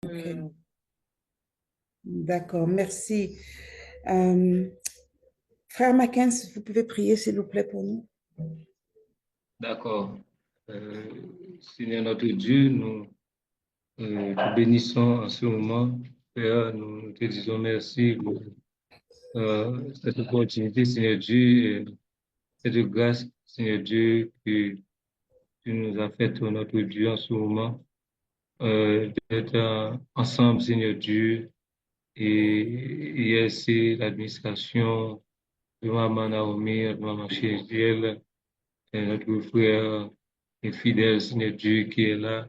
Ok, Euh, d'accord, merci. Euh, Frère Mackenzie, vous pouvez prier, s'il vous plaît, pour nous? D'accord. Euh, Seigneur notre Dieu, nous te bénissons en ce moment. Père, nous te disons merci pour cette opportunité, Seigneur Dieu, et cette grâce, Seigneur Dieu, que tu nous as faite, notre Dieu, en ce moment, d'être ensemble, Seigneur Dieu, et hier, c'est l'administration de Maman Naomi, de Maman Chéziel, et notre frère et fidèle, Seigneur Dieu, qui est là,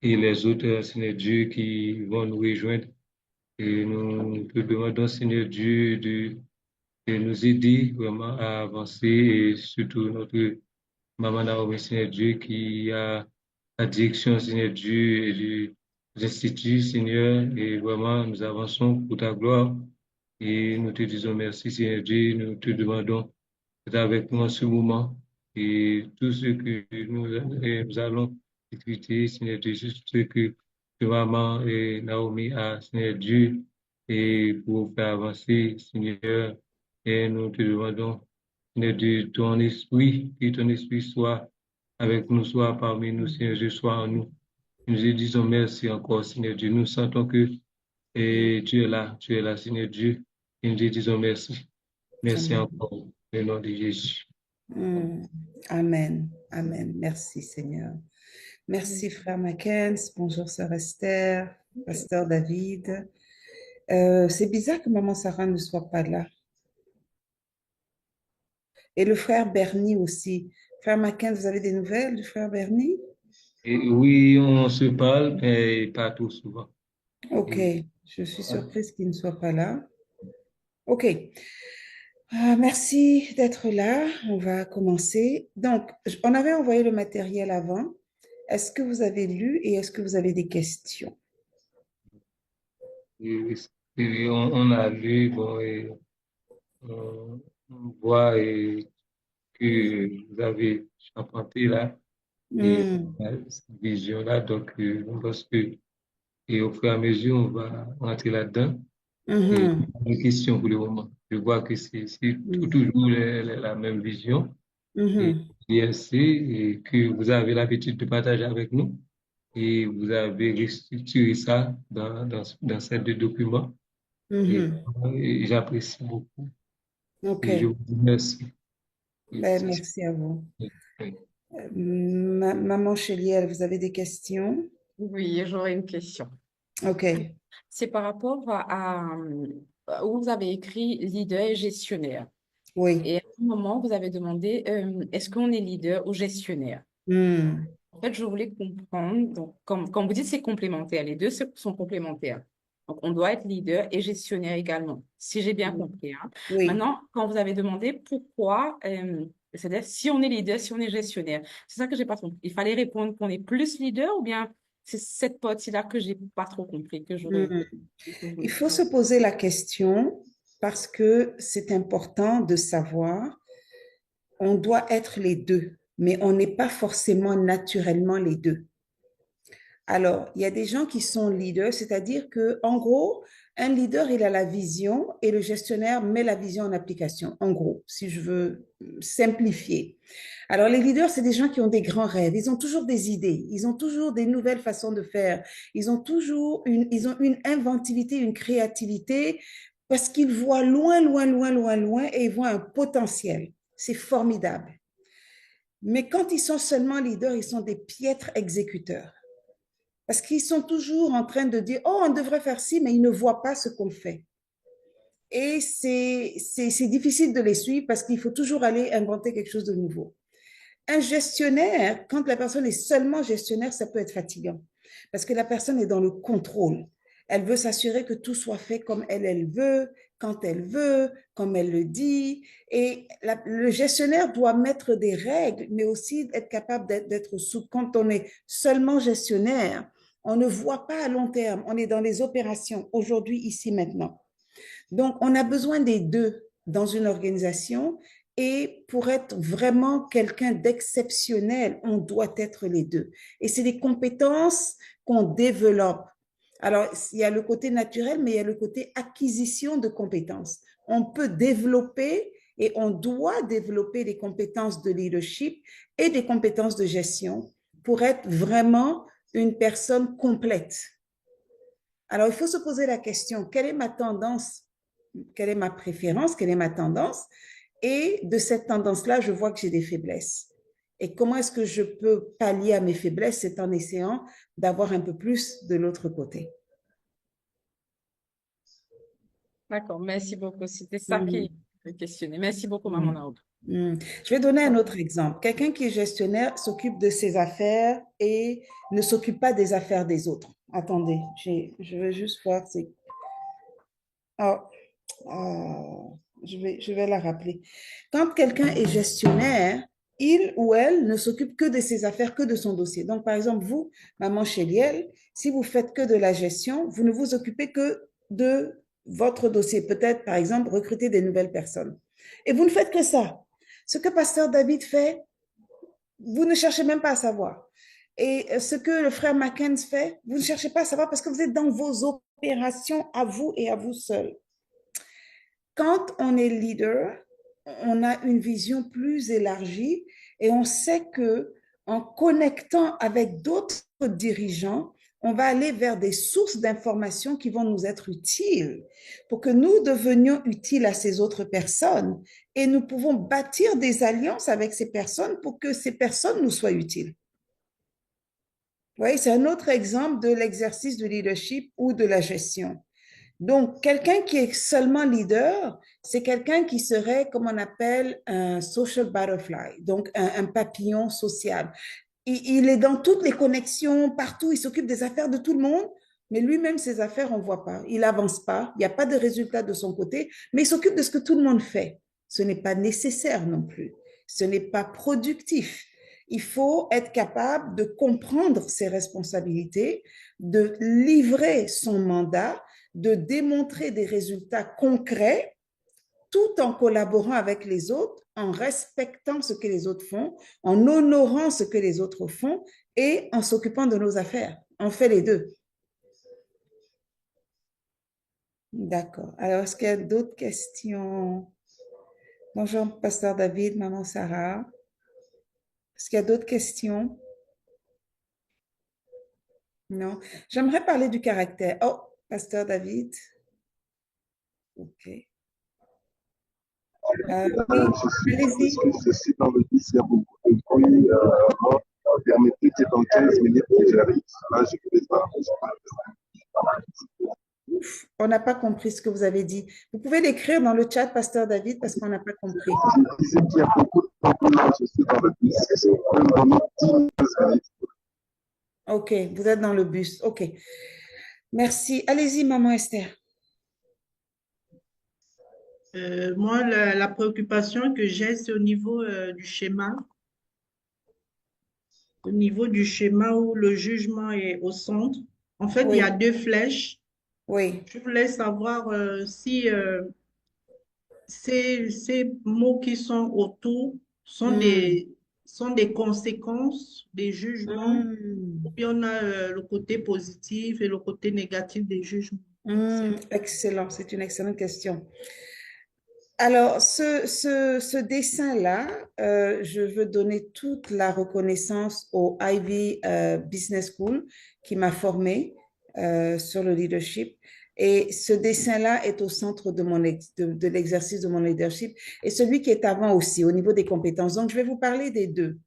et les autres, Seigneur Dieu, qui vont nous rejoindre. Et nous te demandons, Seigneur Dieu, de nous aider vraiment à avancer, et surtout notre Maman Naomi, Seigneur Dieu, qui a la direction, Seigneur Dieu, et des instituts, Seigneur, et vraiment nous avançons pour ta gloire. Et nous te disons merci, Seigneur Dieu, nous te demandons d'être avec nous en ce moment. Et tout ce que nous allons discuter, Seigneur Dieu, juste ce que maman et Naomi a, Seigneur Dieu, et pour faire avancer, Seigneur, et nous te demandons, Seigneur Dieu, ton esprit, que ton esprit soit avec nous, soit parmi nous, Seigneur Dieu, soit en nous. Nous te disons merci encore, Seigneur Dieu. Nous sentons que tu es là, Seigneur Dieu. Et nous te disons merci. Merci Amen. encore, au nom de Jésus. Hmm. Amen. Amen. Merci, Seigneur. Merci, Frère Mackenzie. Bonjour, Sœur Esther, Pasteur David. C'est bizarre que Maman Sarah ne soit pas là. Et le frère Bernie aussi. Frère Mackenzie, vous avez des nouvelles du frère Bernie? Et oui, on se parle, mais pas trop souvent. Ok, Et, je suis surprise qu'il ne soit pas là. Ok. Merci d'être là. On va commencer. Donc, on avait envoyé le matériel avant. Est-ce que vous avez lu et est-ce que vous avez des questions? et- on a lu, bon, et on voit que vous avez charpenté là, et Hmm. cette vision-là, donc on pense que, et au fur et à mesure, on va rentrer là-dedans. Et Mhm. une question pour le moment. Je vois que c'est Mhm. toujours la même vision. Et Mhm. ISC, et que vous avez l'habitude de partager avec nous. Et vous avez restructuré ça dans ces deux documents. Et, Mhm. et j'apprécie beaucoup. Ok. Et je vous remercie. Et Ben, c'est- merci à vous. c'est- Maman Chéliel, vous avez des questions? oui, j'aurais une question. Ok. C'est par rapport où vous avez écrit leader et gestionnaire. Oui. Et à un moment, vous avez demandé est-ce qu'on est leader ou gestionnaire? Hmm. En fait, je voulais comprendre. Donc, comme vous dites, c'est complémentaire. Les deux sont complémentaires. Donc, on doit être leader et gestionnaire également, si j'ai bien compris, hein. Oui. Maintenant, quand vous avez demandé pourquoi, c'est-à-dire si on est leader, si on est gestionnaire, c'est ça que j'ai pas compris. Il fallait répondre qu'on est plus leader ou bien c'est cette partie-là que j'ai pas trop compris, Hmm. que je Il voulais faut savoir. se poser la question parce que c'est important de savoir, on doit être les deux, mais on n'est pas forcément naturellement les deux. Alors, il y a des gens qui sont leaders, c'est-à-dire que, en gros, un leader, il a la vision et le gestionnaire met la vision en application, en gros, si je veux simplifier. Alors, les leaders, c'est des gens qui ont des grands rêves, ils ont toujours des idées, ils ont toujours des nouvelles façons de faire, ils ont une inventivité, une créativité, parce qu'ils voient loin, loin, loin, loin, loin, et ils voient un potentiel. C'est formidable. Mais quand ils sont seulement leaders, ils sont des piètres exécuteurs. Parce qu'ils sont toujours en train de dire, oh, on devrait faire ci, mais ils ne voient pas ce qu'on fait. Et c'est difficile de les suivre parce qu'il faut toujours aller inventer quelque chose de nouveau. Un gestionnaire, quand la personne est seulement gestionnaire, ça peut être fatigant parce que la personne est dans le contrôle. Elle veut s'assurer que tout soit fait comme elle veut, quand elle veut, comme elle le dit. Et le gestionnaire doit mettre des règles, mais aussi être capable d'être souple. Quand on est seulement gestionnaire, on ne voit pas à long terme. On est dans les opérations, aujourd'hui, ici, maintenant. Donc, on a besoin des deux dans une organisation et pour être vraiment quelqu'un d'exceptionnel, on doit être les deux. Et c'est des compétences qu'on développe. Alors, il y a le côté naturel, mais il y a le côté acquisition de compétences. On peut développer et on doit développer des compétences de leadership et des compétences de gestion pour être vraiment une personne complète. Alors, il faut se poser la question, quelle est ma tendance, quelle est ma préférence, quelle est ma tendance? Et de cette tendance-là, je vois que j'ai des faiblesses. Et comment est-ce que je peux pallier à mes faiblesses? C'est en essayant d'avoir un peu plus de l'autre côté. D'accord, merci beaucoup. C'était ça qui Mhm. me questionnait. Merci beaucoup, Maman Mhm. Naoud. Mhm. Je vais donner un autre exemple. Quelqu'un qui est gestionnaire s'occupe de ses affaires et ne s'occupe pas des affaires des autres. Attendez, je vais juste voir. Oh, je vais la rappeler. Quand quelqu'un est gestionnaire, il ou elle ne s'occupe que de ses affaires, que de son dossier. Donc, par exemple, vous, maman Chéliel, si vous faites que de la gestion, vous ne vous occupez que de votre dossier. Peut-être, par exemple, recruter des nouvelles personnes. Et vous ne faites que ça. Ce que Pasteur David fait, vous ne cherchez même pas à savoir. Et ce que le frère Mackenzie fait, vous ne cherchez pas à savoir parce que vous êtes dans vos opérations à vous et à vous seul. Quand on est leader, on a une vision plus élargie et on sait que en connectant avec d'autres dirigeants, on va aller vers des sources d'informations qui vont nous être utiles pour que nous devenions utiles à ces autres personnes et nous pouvons bâtir des alliances avec ces personnes pour que ces personnes nous soient utiles. Vous voyez, c'est un autre exemple de l'exercice de leadership ou de la gestion. Donc, quelqu'un qui est seulement leader, c'est quelqu'un qui serait, comme on appelle, un social butterfly, donc un papillon social. Il est dans toutes les connexions, partout, il s'occupe des affaires de tout le monde, mais lui-même, ses affaires, on ne voit pas. Il n'avance pas, il n'y a pas de résultat de son côté, mais il s'occupe de ce que tout le monde fait. Ce n'est pas nécessaire non plus. Ce n'est pas productif. Il faut être capable de comprendre ses responsabilités, de livrer son mandat, de démontrer des résultats concrets tout en collaborant avec les autres, en respectant ce que les autres font, en honorant ce que les autres font et en s'occupant de nos affaires. On fait les deux. D'accord. Alors, est-ce qu'il y a d'autres questions? Bonjour, Pasteur David, Maman Sarah. Est-ce qu'il y a d'autres questions? Non. J'aimerais parler du caractère. Oh, Pasteur David. OK. Oui, Je allez-y. suis dans le bus, il y a beaucoup de bruit. Permettez que dans 15 minutes que j'arrive, là, je vais pas. Ouf, on n'a pas compris ce que vous avez dit. Vous pouvez l'écrire dans le chat, Pasteur David, parce qu'on n'a pas compris. Je disais qu'il y a beaucoup de bruit, là, je suis dans le bus. Je peux me donner 10 minutes. OK, vous êtes dans le bus. OK. Merci. Allez-y, Maman Esther. Moi, la préoccupation que j'ai, c'est au niveau du schéma. Au niveau du schéma où le jugement est au centre. En fait, il y a Oui, deux flèches. oui. Je voulais savoir si ces mots qui sont autour Hmm. sont des conséquences des jugements, ou Hmm. bien on a le côté positif et le côté négatif des jugements. Hmm. Excellent, c'est une excellente question. Alors, ce dessin-là, je veux donner toute la reconnaissance au Ivy Business School qui m'a formée sur le leadership. Et ce dessin-là est au centre de l'exercice de mon leadership et celui qui est avant aussi au niveau des compétences. Donc, je vais vous parler des deux.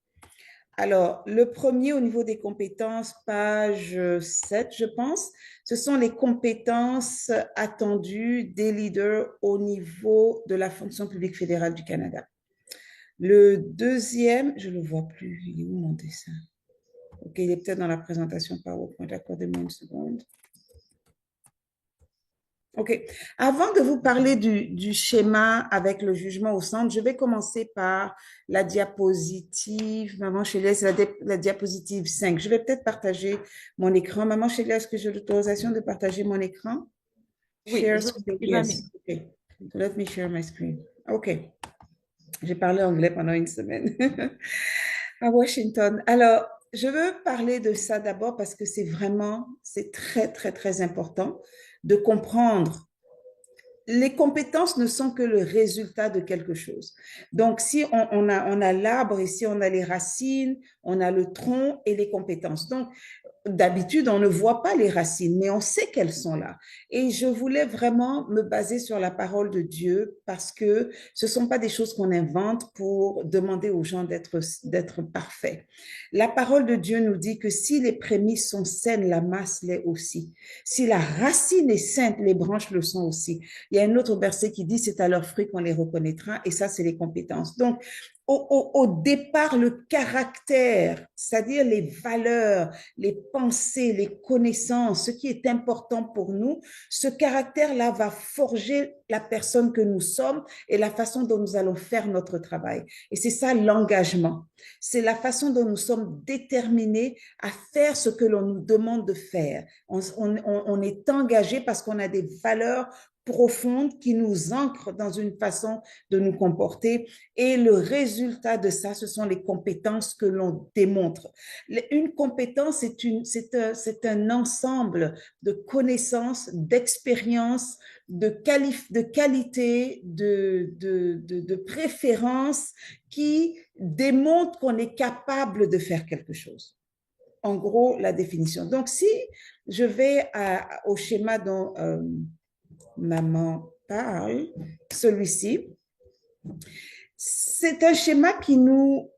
Alors, le premier au niveau des compétences, page 7, je pense, ce sont les compétences attendues des leaders au niveau de la fonction publique fédérale du Canada. Le deuxième, je ne le vois plus, il est où mon dessin? Ok, il est peut-être dans la présentation PowerPoint, accordez-moi une seconde. OK. Avant de vous parler du schéma avec le jugement au centre, je vais commencer par la diapositive. Maman Chélia, c'est la diapositive 5. Je vais peut-être partager mon écran. Maman Chélia, est-ce que j'ai l'autorisation de partager mon écran? Oui, Share je vous screen. prie, Yes. OK. So let me share my screen. OK. J'ai parlé anglais pendant une semaine à Washington. Alors, je veux parler de ça d'abord parce que c'est très, très, très important de comprendre. Les compétences ne sont que le résultat de quelque chose. Donc, si on a l'arbre, ici on a les racines, on a le tronc et les compétences. Donc, d'habitude, on ne voit pas les racines, mais on sait qu'elles sont là. Et je voulais vraiment me baser sur la parole de Dieu parce que ce ne sont pas des choses qu'on invente pour demander aux gens d'être parfaits. La parole de Dieu nous dit que si les prémices sont saines, la masse l'est aussi. Si la racine est sainte, les branches le sont aussi. Il y a un autre verset qui dit, c'est à leurs fruits qu'on les reconnaîtra, et ça, c'est les compétences. Donc, au départ, le caractère, c'est-à-dire les valeurs, les pensées, les connaissances, ce qui est important pour nous, ce caractère-là va forger la personne que nous sommes et la façon dont nous allons faire notre travail. Et c'est ça l'engagement. C'est la façon dont nous sommes déterminés à faire ce que l'on nous demande de faire. On est engagé parce qu'on a des valeurs profondes qui nous ancrent dans une façon de nous comporter et le résultat de ça, ce sont les compétences que l'on démontre. Une compétence, c'est un ensemble de connaissances, d'expériences, de qualité, de préférences qui démontrent qu'on est capable de faire quelque chose. En gros, la définition. Donc, si je vais au schéma dont maman parle, celui-ci, c'est un schéma qui nous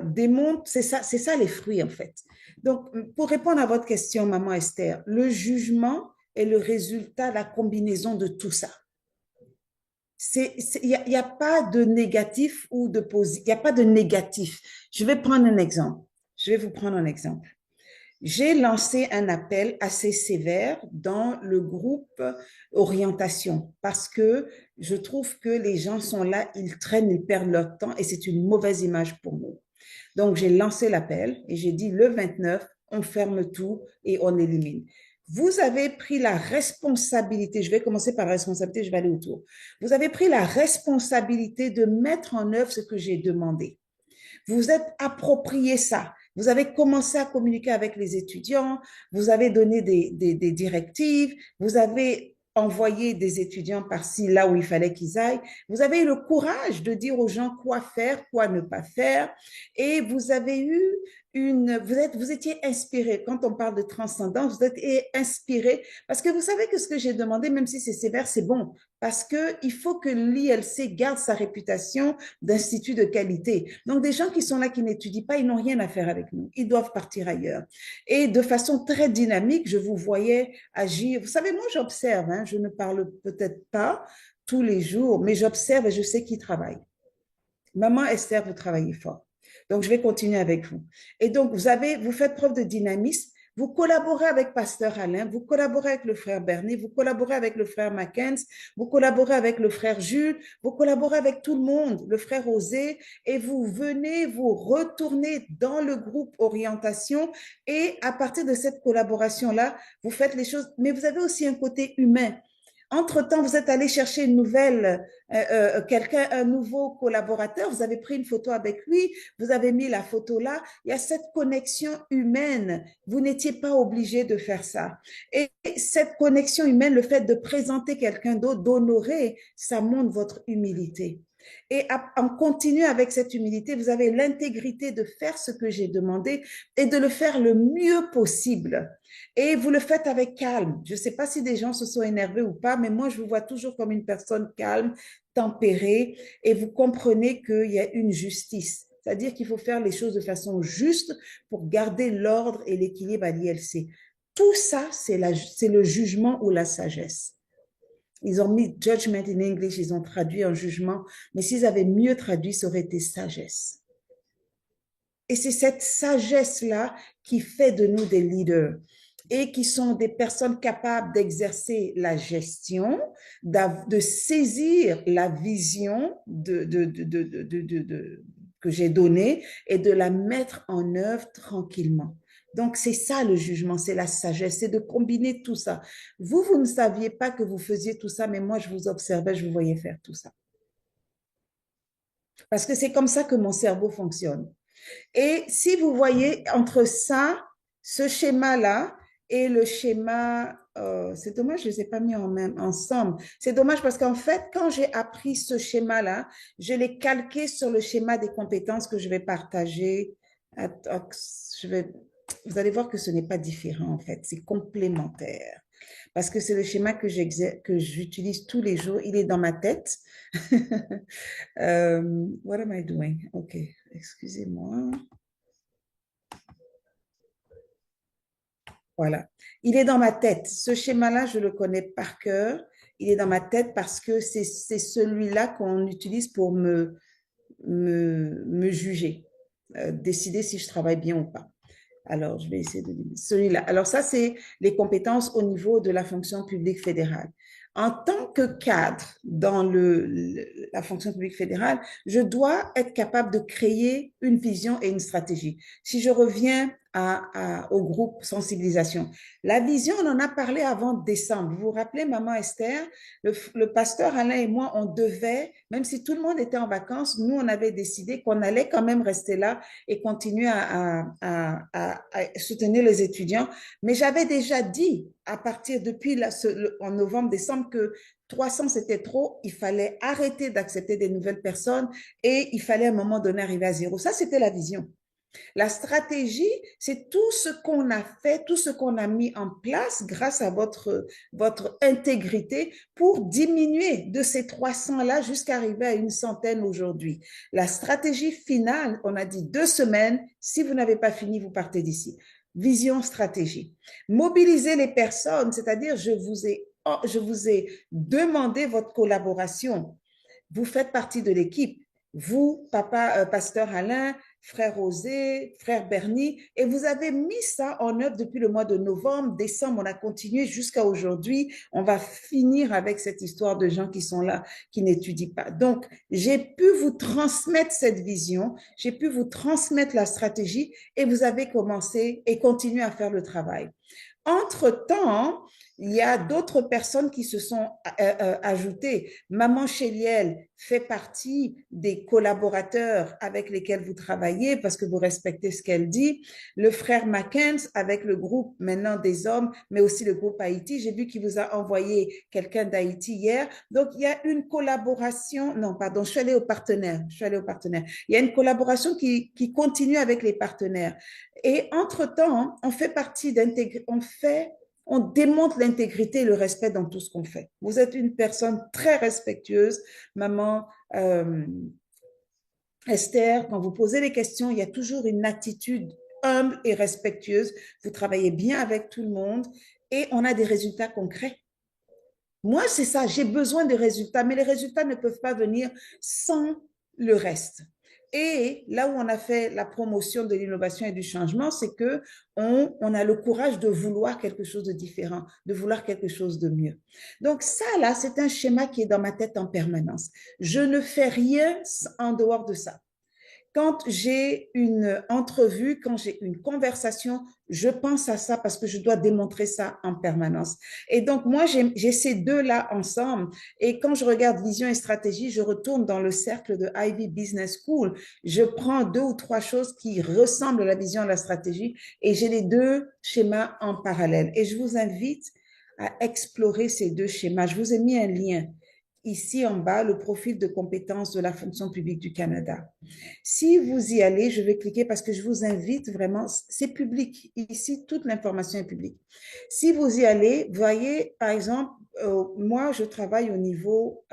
démontre, c'est ça les fruits en fait. Donc, pour répondre à votre question, maman Esther, le jugement est le résultat, la combinaison de tout ça. Il n'y a pas de négatif ou de positif, il n'y a pas de négatif. Je vais prendre un exemple. Je vais vous prendre un exemple. J'ai lancé un appel assez sévère dans le groupe orientation parce que je trouve que les gens sont là, ils traînent, ils perdent leur temps et c'est une mauvaise image pour nous. Donc, j'ai lancé l'appel et j'ai dit le 29, on ferme tout et on élimine. Vous avez pris la responsabilité, je vais commencer par la responsabilité, je vais aller autour. Vous avez pris la responsabilité de mettre en œuvre ce que j'ai demandé. Vous êtes approprié ça. Vous avez commencé à communiquer avec les étudiants, vous avez donné des directives, vous avez envoyé des étudiants par-ci, là où il fallait qu'ils aillent. Vous avez eu le courage de dire aux gens quoi faire, quoi ne pas faire. Et vous avez eu vous étiez inspiré. Quand on parle de transcendance, vous êtes inspiré parce que vous savez que ce que j'ai demandé, même si c'est sévère, c'est bon. Parce qu'il faut que l'ILC garde sa réputation d'institut de qualité. Donc, des gens qui sont là, qui n'étudient pas, ils n'ont rien à faire avec nous. Ils doivent partir ailleurs. Et de façon très dynamique, je vous voyais agir. Vous savez, moi, j'observe, hein, je ne parle peut-être pas tous les jours, mais j'observe et je sais qui travaille. Maman Esther, vous travaillez fort. Donc, je vais continuer avec vous. Et donc, vous faites preuve de dynamisme. Vous collaborez avec Pasteur Alain, vous collaborez avec le frère Bernie, vous collaborez avec le frère Mackenzie, vous collaborez avec le frère Jules, vous collaborez avec tout le monde, le frère Osé, et vous venez vous retourner dans le groupe orientation et à partir de cette collaboration-là, vous faites les choses, mais vous avez aussi un côté humain. Entre-temps, vous êtes allé chercher un nouveau collaborateur, vous avez pris une photo avec lui, vous avez mis la photo là, il y a cette connexion humaine, vous n'étiez pas obligé de faire ça. Et cette connexion humaine, le fait de présenter quelqu'un d'autre, d'honorer, ça montre votre humilité. Et en continuant avec cette humilité, vous avez l'intégrité de faire ce que j'ai demandé et de le faire le mieux possible. Et vous le faites avec calme. Je ne sais pas si des gens se sont énervés ou pas, mais moi, je vous vois toujours comme une personne calme, tempérée, et vous comprenez qu'il y a une justice. C'est-à-dire qu'il faut faire les choses de façon juste pour garder l'ordre et l'équilibre à l'ILC. Tout ça, c'est le jugement ou la sagesse. Ils ont mis judgment in English, ils ont traduit en jugement, mais s'ils avaient mieux traduit, ça aurait été sagesse. Et c'est cette sagesse-là qui fait de nous des leaders et qui sont des personnes capables d'exercer la gestion, de saisir la vision que j'ai donnée et de la mettre en œuvre tranquillement. Donc, c'est ça le jugement, c'est la sagesse, c'est de combiner tout ça. Vous ne saviez pas que vous faisiez tout ça, mais moi, je vous observais, je vous voyais faire tout ça. Parce que c'est comme ça que mon cerveau fonctionne. Et si vous voyez entre ça, ce schéma-là et le schéma, c'est dommage, je ne les ai pas mis ensemble. C'est dommage parce qu'en fait, quand j'ai appris ce schéma-là, je l'ai calqué sur le schéma des compétences que je vais partager. Vous allez voir que ce n'est pas différent en fait, c'est complémentaire. Parce que c'est le schéma que j'utilise tous les jours, il est dans ma tête. What am I doing? OK, excusez-moi. Voilà. Il est dans ma tête. Ce schéma-là, je le connais par cœur. Il est dans ma tête parce que c'est celui-là qu'on utilise pour me juger, décider si je travaille bien ou pas. Alors, je vais essayer de celui-là. Alors, ça, c'est les compétences au niveau de la fonction publique fédérale. En tant que cadre dans la fonction publique fédérale, je dois être capable de créer une vision et une stratégie. Si je reviens au groupe sensibilisation, la vision, on en a parlé avant décembre. Vous vous rappelez, Maman Esther, le pasteur Alain et moi, on devait, même si tout le monde était en vacances, nous, on avait décidé qu'on allait quand même rester là et continuer à soutenir les étudiants. Mais j'avais déjà dit, à partir depuis en novembre, décembre, que 300 c'était trop, il fallait arrêter d'accepter des nouvelles personnes et il fallait à un moment donné arriver à zéro. Ça, c'était la vision. La stratégie, c'est tout ce qu'on a fait, tout ce qu'on a mis en place grâce à votre intégrité pour diminuer de ces 300-là jusqu'à arriver à une centaine aujourd'hui. La stratégie finale, on a dit 2 semaines. Si vous n'avez pas fini, vous partez d'ici. Vision, stratégie. Mobiliser les personnes, c'est-à-dire je vous ai demandé votre collaboration. Vous faites partie de l'équipe. Vous, pasteur Alain, frère Osé, frère Bernie, et vous avez mis ça en œuvre depuis le mois de novembre, décembre, on a continué jusqu'à aujourd'hui. On va finir avec cette histoire de gens qui sont là, qui n'étudient pas. Donc, j'ai pu vous transmettre cette vision, j'ai pu vous transmettre la stratégie et vous avez commencé et continué à faire le travail. Entre-temps, il y a d'autres personnes qui se sont ajoutées. Maman Chéliel fait partie des collaborateurs avec lesquels vous travaillez parce que vous respectez ce qu'elle dit. Le frère Mackenzie avec le groupe maintenant des hommes, mais aussi le groupe Haïti. J'ai vu qu'il vous a envoyé quelqu'un d'Haïti hier. Donc, il y a une collaboration. Non, pardon, je suis allée au partenaire. Il y a une collaboration qui continue avec les partenaires. Et entre-temps, on fait partie d'intégrer, on démontre l'intégrité et le respect dans tout ce qu'on fait. Vous êtes une personne très respectueuse, maman Esther. Quand vous posez les questions, il y a toujours une attitude humble et respectueuse. Vous travaillez bien avec tout le monde et on a des résultats concrets. Moi, c'est ça, j'ai besoin de résultats, mais les résultats ne peuvent pas venir sans le reste. Et là où on a fait la promotion de l'innovation et du changement, c'est que on a le courage de vouloir quelque chose de différent, de vouloir quelque chose de mieux. Donc ça, là, c'est un schéma qui est dans ma tête en permanence. Je ne fais rien en dehors de ça. Quand j'ai une entrevue, quand j'ai une conversation, je pense à ça parce que je dois démontrer ça en permanence. Et donc, moi, j'ai ces deux-là ensemble. Et quand je regarde vision et stratégie, je retourne dans le cercle de Ivy Business School. Je prends 2 ou 3 choses qui ressemblent à la vision et à la stratégie et j'ai les 2 schémas en parallèle. Et je vous invite à explorer ces 2 schémas. Je vous ai mis un lien ici en bas, le profil de compétences de la fonction publique du Canada. Si vous y allez, je vais cliquer parce que je vous invite vraiment, c'est public. Ici, toute l'information est publique. Si vous y allez, voyez, par exemple, moi, je travaille au niveau,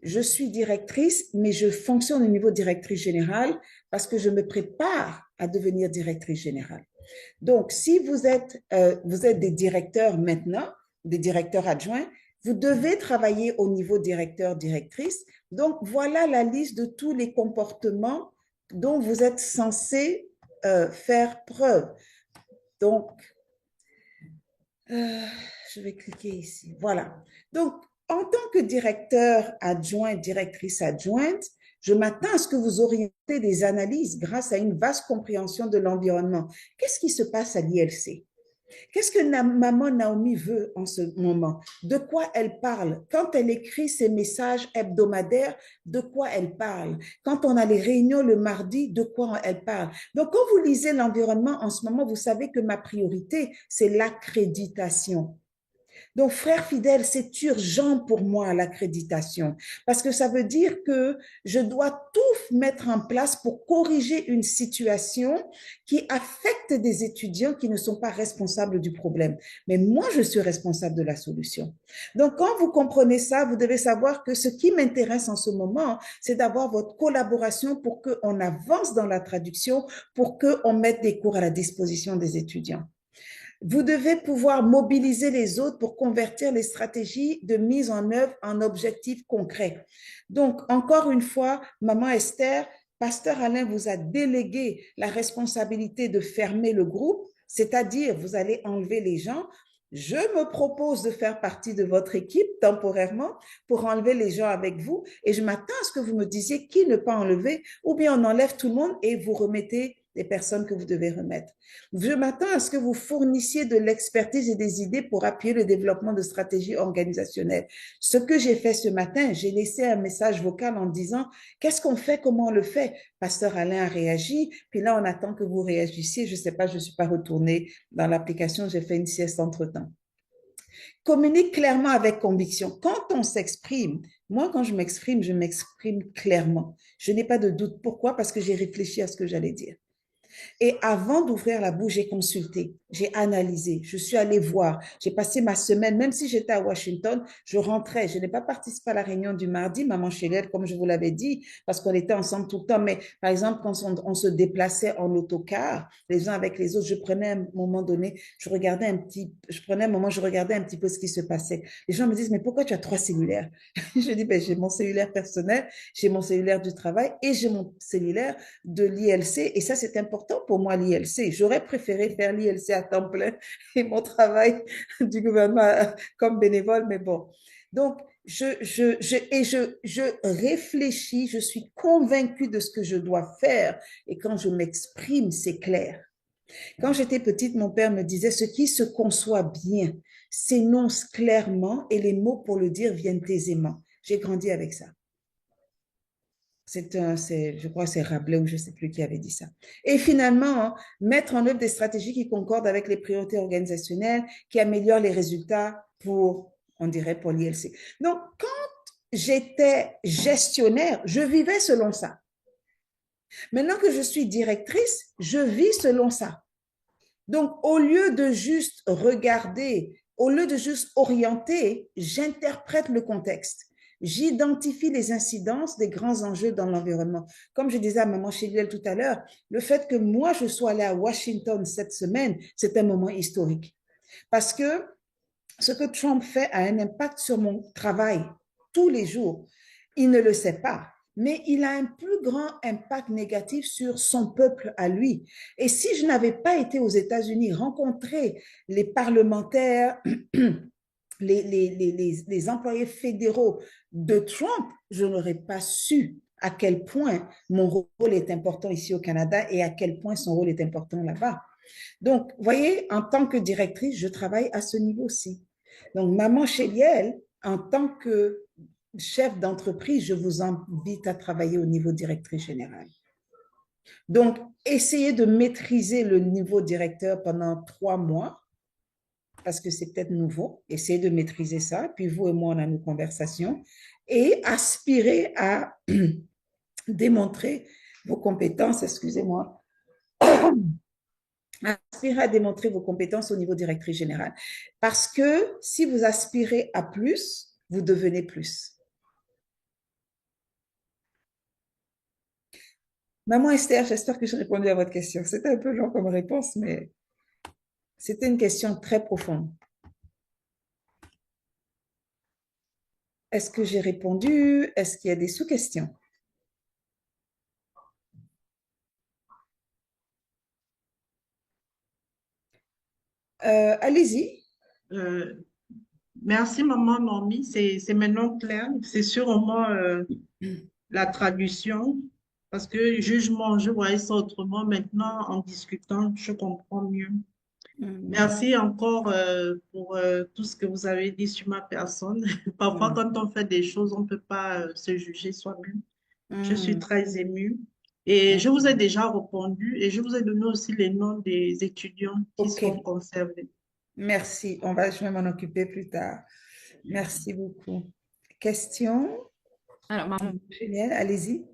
je suis directrice, mais je fonctionne au niveau directrice générale parce que je me prépare à devenir directrice générale. Donc, si vous êtes des directeurs maintenant, des directeurs adjoints, vous devez travailler au niveau directeur-directrice. Donc, voilà la liste de tous les comportements dont vous êtes censé faire preuve. Donc, je vais cliquer ici. Voilà. Donc, en tant que directeur adjoint, directrice adjointe, je m'attends à ce que vous orientez des analyses grâce à une vaste compréhension de l'environnement. Qu'est-ce qui se passe à l'ILC? Qu'est-ce que maman Naomi veut en ce moment? De quoi elle parle? Quand elle écrit ses messages hebdomadaires, de quoi elle parle? Quand on a les réunions le mardi, de quoi elle parle? Donc, quand vous lisez l'environnement en ce moment, vous savez que ma priorité, c'est l'accréditation. Donc, frère fidèle, c'est urgent pour moi l'accréditation parce que ça veut dire que je dois tout mettre en place pour corriger une situation qui affecte des étudiants qui ne sont pas responsables du problème. Mais moi, je suis responsable de la solution. Donc, quand vous comprenez ça, vous devez savoir que ce qui m'intéresse en ce moment, c'est d'avoir votre collaboration pour qu'on avance dans la traduction, pour qu'on mette des cours à la disposition des étudiants. Vous devez pouvoir mobiliser les autres pour convertir les stratégies de mise en œuvre en objectifs concrets. Donc, encore une fois, Maman Esther, Pasteur Alain vous a délégué la responsabilité de fermer le groupe, c'est-à-dire vous allez enlever les gens. Je me propose de faire partie de votre équipe temporairement pour enlever les gens avec vous et je m'attends à ce que vous me disiez qui ne pas enlever ou bien on enlève tout le monde et vous remettez les personnes que vous devez remettre. Je m'attends à ce que vous fournissiez de l'expertise et des idées pour appuyer le développement de stratégies organisationnelles. Ce que j'ai fait ce matin, j'ai laissé un message vocal en disant qu'est-ce qu'on fait, comment on le fait. Pasteur Alain a réagi, puis là on attend que vous réagissiez. Je ne sais pas, je ne suis pas retournée dans l'application, j'ai fait une sieste entre-temps. Communique clairement avec conviction. Quand on s'exprime, moi quand je m'exprime clairement. Je n'ai pas de doute. Pourquoi? Parce que j'ai réfléchi à ce que j'allais dire. Et avant d'ouvrir la bouche, j'ai consulté, j'ai analysé, je suis allée voir. J'ai passé ma semaine, même si j'étais à Washington, je rentrais. Je n'ai pas participé à la réunion du mardi, Maman Chéliel, comme je vous l'avais dit, parce qu'on était ensemble tout le temps. Mais par exemple, quand on se déplaçait en autocar, les uns avec les autres, je prenais un moment donné, je regardais un petit peu ce qui se passait. Les gens me disent, mais pourquoi tu as 3 cellulaires? Je dis, ben, j'ai mon cellulaire personnel, j'ai mon cellulaire du travail et j'ai mon cellulaire de l'ILC. Et ça, c'est important pour moi, l'ILC. J'aurais préféré faire l'ILC à temps plein et mon travail du gouvernement comme bénévole, mais bon. Donc, je réfléchis, je suis convaincue de ce que je dois faire et quand je m'exprime, c'est clair. Quand j'étais petite, mon père me disait, ce qui se conçoit bien s'énonce clairement et les mots pour le dire viennent aisément. J'ai grandi avec ça. Je crois que c'est Rabelais ou je ne sais plus qui avait dit ça. Et finalement, mettre en œuvre des stratégies qui concordent avec les priorités organisationnelles, qui améliorent les résultats on dirait, pour l'ILC. Donc, quand j'étais gestionnaire, je vivais selon ça. Maintenant que je suis directrice, je vis selon ça. Donc, au lieu de juste regarder, au lieu de juste orienter, j'interprète le contexte. J'identifie les incidences des grands enjeux dans l'environnement. Comme je disais à Maman Chéliel tout à l'heure, le fait que moi, je sois allée à Washington cette semaine, c'est un moment historique. Parce que ce que Trump fait a un impact sur mon travail tous les jours. Il ne le sait pas, mais il a un plus grand impact négatif sur son peuple à lui. Et si je n'avais pas été aux États-Unis, rencontrer les parlementaires, les employés fédéraux de Trump, je n'aurais pas su à quel point mon rôle est important ici au Canada et à quel point son rôle est important là-bas. Donc, vous voyez, en tant que directrice, je travaille à ce niveau-ci. Donc, Maman Chéliel, en tant que chef d'entreprise, je vous invite à travailler au niveau directrice générale. Donc, essayez de maîtriser le niveau directeur pendant 3 mois, parce que c'est peut-être nouveau. Essayez de maîtriser ça. Puis vous et moi, on a nos conversations. Et aspirez à démontrer vos compétences, excusez-moi, aspirez à démontrer vos compétences au niveau directrice générale. Parce que si vous aspirez à plus, vous devenez plus. Maman Esther, j'espère que j'ai répondu à votre question. C'était un peu long comme réponse, mais c'était une question très profonde. Est-ce que j'ai répondu? Est-ce qu'il y a des sous-questions? Allez-y. Merci, maman Nomi. C'est maintenant clair. C'est sûrement la traduction. Parce que jugement, je voyais ça autrement. Maintenant, en discutant, je comprends mieux. Merci encore pour tout ce que vous avez dit sur ma personne. Parfois, Mm. quand on fait des choses, on ne peut pas se juger soi-même. Je suis Mm. très émue. Et Mm. je vous ai déjà répondu et je vous ai donné aussi les noms des étudiants qui OK, seront concernés. merci. Je vais m'en occuper plus tard. Merci beaucoup. Question? Alors, maman, Génial, allez-y.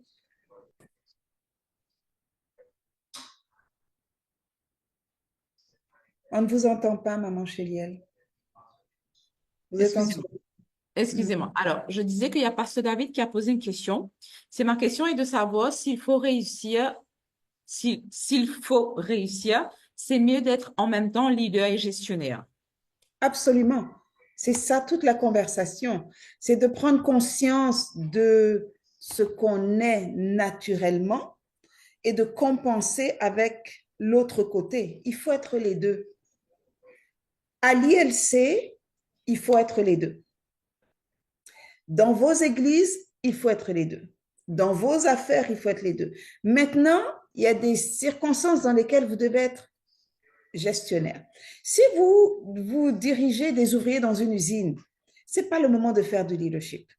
On ne vous entend pas, maman Chéliel. Vous êtes en dessous. excusez-moi. Excusez-moi. Alors, je disais qu'il y a Pasteur David qui a posé une question. C'est ma question est de savoir s'il faut réussir, s'il faut réussir, c'est mieux d'être en même temps leader et gestionnaire. Absolument. C'est ça toute la conversation. C'est de prendre conscience de ce qu'on est naturellement et de compenser avec l'autre côté. Il faut être les deux. À l'ILC, il faut être les deux. Dans vos églises, il faut être les deux. Dans vos affaires, il faut être les deux. Maintenant, il y a des circonstances dans lesquelles vous devez être gestionnaire. Si vous dirigez des ouvriers dans une usine, ce n'est pas le moment de faire du leadership.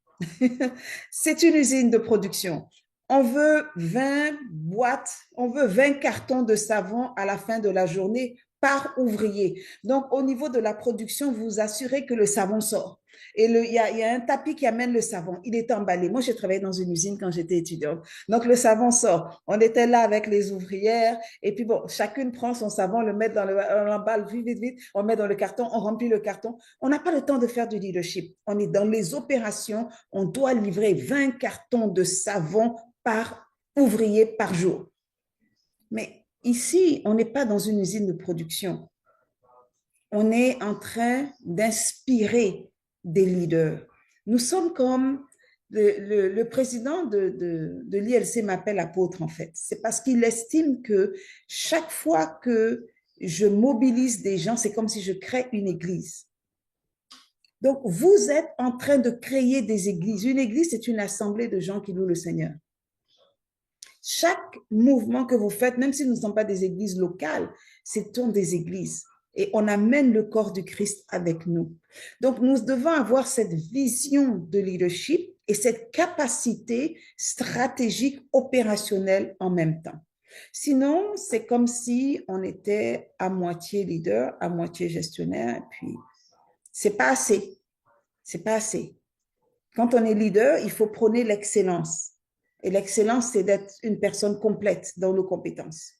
C'est une usine de production. On veut 20 boîtes, on veut 20 cartons de savon à la fin de la journée par ouvrier. Donc, au niveau de la production, vous assurez que le savon sort. Et il y a un tapis qui amène le savon. Il est emballé. Moi, j'ai travaillé dans une usine quand j'étais étudiante. Donc, le savon sort. On était là avec les ouvrières. Et puis, bon, chacune prend son savon, le met dans l'emballe, vite, vite, vite. On met dans le carton, on remplit le carton. On n'a pas le temps de faire du leadership. On est dans les opérations. On doit livrer 20 cartons de savon par ouvrier par jour. Mais ici, on n'est pas dans une usine de production. On est en train d'inspirer des leaders. Nous sommes comme le président de l'ILC m'appelle apôtre en fait. C'est parce qu'il estime que chaque fois que je mobilise des gens, c'est comme si je crée une église. Donc, vous êtes en train de créer des églises. Une église, c'est une assemblée de gens qui louent le Seigneur. Chaque mouvement que vous faites, même si nous ne sommes pas des églises locales, ce sont des églises. Et on amène le corps du Christ avec nous. Donc, nous devons avoir cette vision de leadership et cette capacité stratégique opérationnelle en même temps. Sinon, c'est comme si on était à moitié leader, à moitié gestionnaire, et puis c'est pas assez. C'est pas assez. Quand on est leader, il faut prôner l'excellence. Et l'excellence, c'est d'être une personne complète dans nos compétences.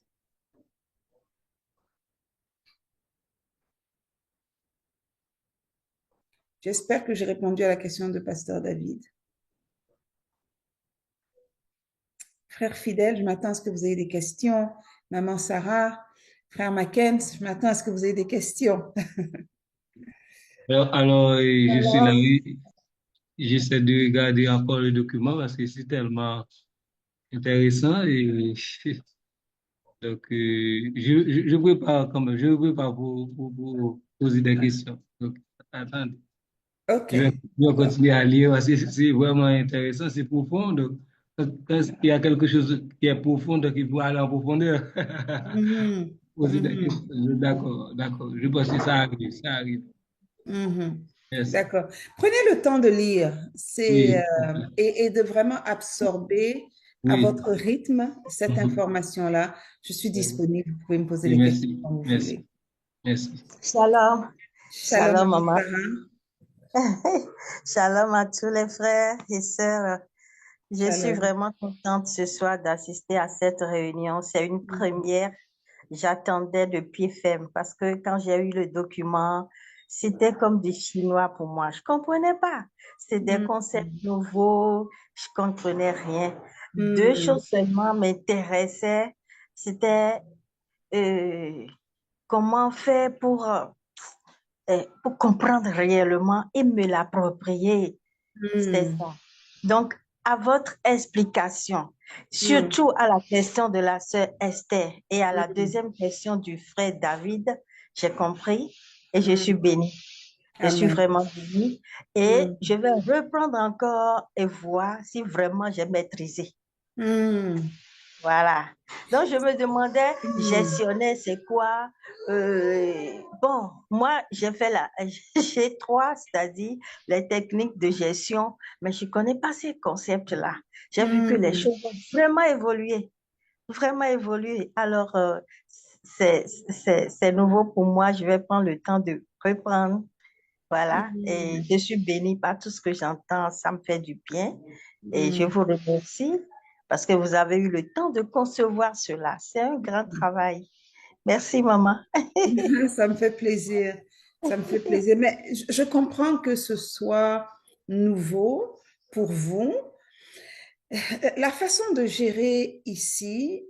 J'espère que j'ai répondu à la question de Pasteur David. Frère fidèle, je m'attends à ce que vous ayez des questions. Maman Sarah, frère Mackenzie, je m'attends à ce que vous ayez des questions. Alors, je suis là, oui, j'essaie de regarder encore le document parce que c'est tellement intéressant et donc je prépare quand même, je prépare pour poser des questions. Donc, attendez, OK. je vais continuer à lire parce que c'est vraiment intéressant, c'est profond. Donc, quand il y a quelque chose qui est profond, donc il faut aller en profondeur. Mhm. Poser des Mhm. questions. D'accord, d'accord. Je pense que ça arrive, ça arrive. Mhm. Merci. D'accord. Prenez le temps de lire Oui, et de vraiment absorber à oui. votre rythme cette Mhm. information-là. Je suis disponible. Vous pouvez me poser Oui, les questions merci, quand vous merci, voulez. merci. Shalom, Shalom, shalom Maman maman, Sarah. shalom à tous les frères et sœurs. Je suis Shalom. vraiment contente ce soir d'assister à cette réunion. C'est une première. J'attendais de pied ferme parce que quand j'ai eu le document, c'était comme du chinois pour moi. Je comprenais pas. C'était des Mhm. concepts nouveaux. Je comprenais rien. Deux Mhm. choses seulement m'intéressaient. C'était euh, comment faire pour comprendre réellement et me l'approprier. C'est Mhm. ça. Donc, à votre explication, Mhm. surtout à la question de la sœur Esther et à la Mhm. deuxième question du frère David, j'ai compris et je suis Mhm. bénie. Je suis Amen. vraiment bénie et Mhm. je vais reprendre encore et voir si vraiment j'ai maîtrisé. Mhm. Voilà. Donc, je me demandais, Hmm. gestionnaire, c'est quoi? Bon, moi, j'ai trois, c'est-à-dire les techniques de gestion, mais je ne connais pas ces concepts-là. J'ai vu que les Hmm. choses ont vraiment évolué, vraiment évolué. Alors, c'est nouveau pour moi. Je vais prendre le temps de reprendre. Voilà. Et Hmm. je suis bénie par tout ce que j'entends. Ça me fait du bien. Et je Hmm. vous remercie parce que vous avez eu le temps de concevoir cela. C'est un grand travail. Merci, maman. Ça me fait plaisir. Ça me fait plaisir. Mais je comprends que ce soit nouveau pour vous. La façon de gérer ici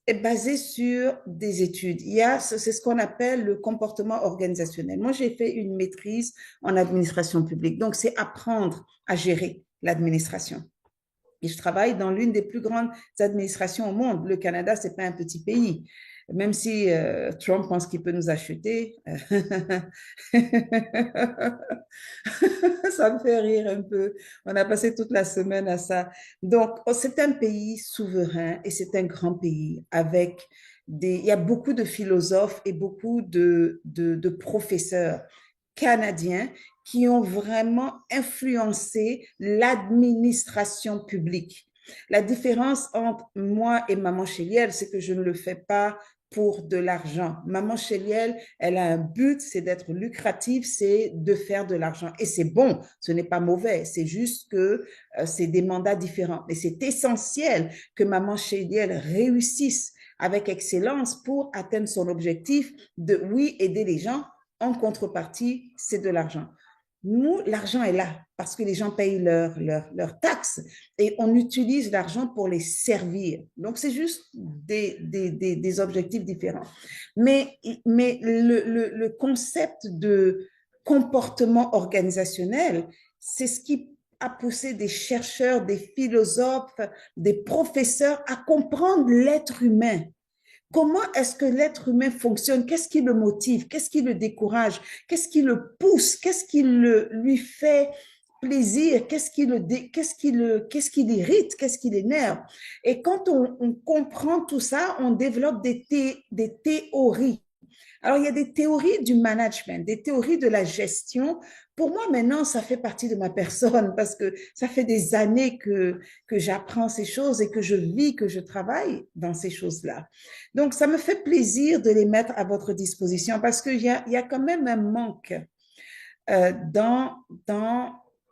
est basée sur des études. C'est ce qu'on appelle le comportement organisationnel. Moi, j'ai fait une maîtrise en administration publique. Donc, c'est apprendre à gérer l'administration. Et je travaille dans l'une des plus grandes administrations au monde. Le Canada, ce n'est pas un petit pays. Même si Trump pense qu'il peut nous acheter, ça me fait rire un peu. On a passé toute la semaine à ça. Donc, c'est un pays souverain et c'est un grand pays avec il y a beaucoup de philosophes et beaucoup de professeurs canadiens qui ont vraiment influencé l'administration publique. La différence entre moi et Maman Chéliel, c'est que je ne le fais pas pour de l'argent. Maman Chéliel, elle a un but, c'est d'être lucrative, c'est de faire de l'argent. Et c'est bon, ce n'est pas mauvais, c'est juste que c'est des mandats différents. Mais c'est essentiel que Maman Chéliel réussisse avec excellence pour atteindre son objectif de, oui, aider les gens. En contrepartie, c'est de l'argent. Nous, l'argent est là parce que les gens payent leurs taxes et on utilise l'argent pour les servir. Donc, c'est juste des objectifs différents. Mais le concept de comportement organisationnel, c'est ce qui a poussé des chercheurs, des philosophes, des professeurs à comprendre l'être humain. Comment est-ce que l'être humain fonctionne? Qu'est-ce qui le motive? Qu'est-ce qui le décourage? Qu'est-ce qui le pousse? Qu'est-ce qui lui fait plaisir? Qu'est-ce qui l'irrite? Qu'est-ce qui l'énerve? Et quand on comprend tout ça, on développe des théories. Alors, il y a des théories du management, des théories de la gestion. Pour moi, maintenant, ça fait partie de ma personne parce que ça fait des années que j'apprends ces choses et que je vis, que je travaille dans ces choses-là. Donc, ça me fait plaisir de les mettre à votre disposition parce qu'il y a quand même un manque dans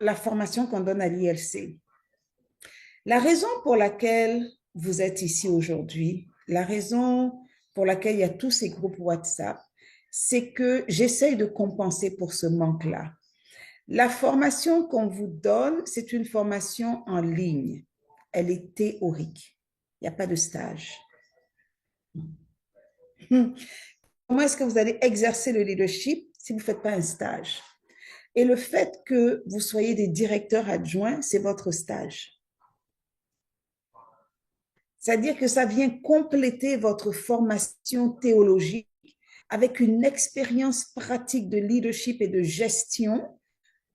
la formation qu'on donne à l'ILC. La raison pour laquelle vous êtes ici aujourd'hui, la raison pour laquelle il y a tous ces groupes WhatsApp, c'est que j'essaye de compenser pour ce manque-là. La formation qu'on vous donne, c'est une formation en ligne. Elle est théorique. Il n'y a pas de stage. Comment est-ce que vous allez exercer le leadership si vous ne faites pas un stage? Et le fait que vous soyez des directeurs adjoints, c'est votre stage. C'est-à-dire que ça vient compléter votre formation théologique avec une expérience pratique de leadership et de gestion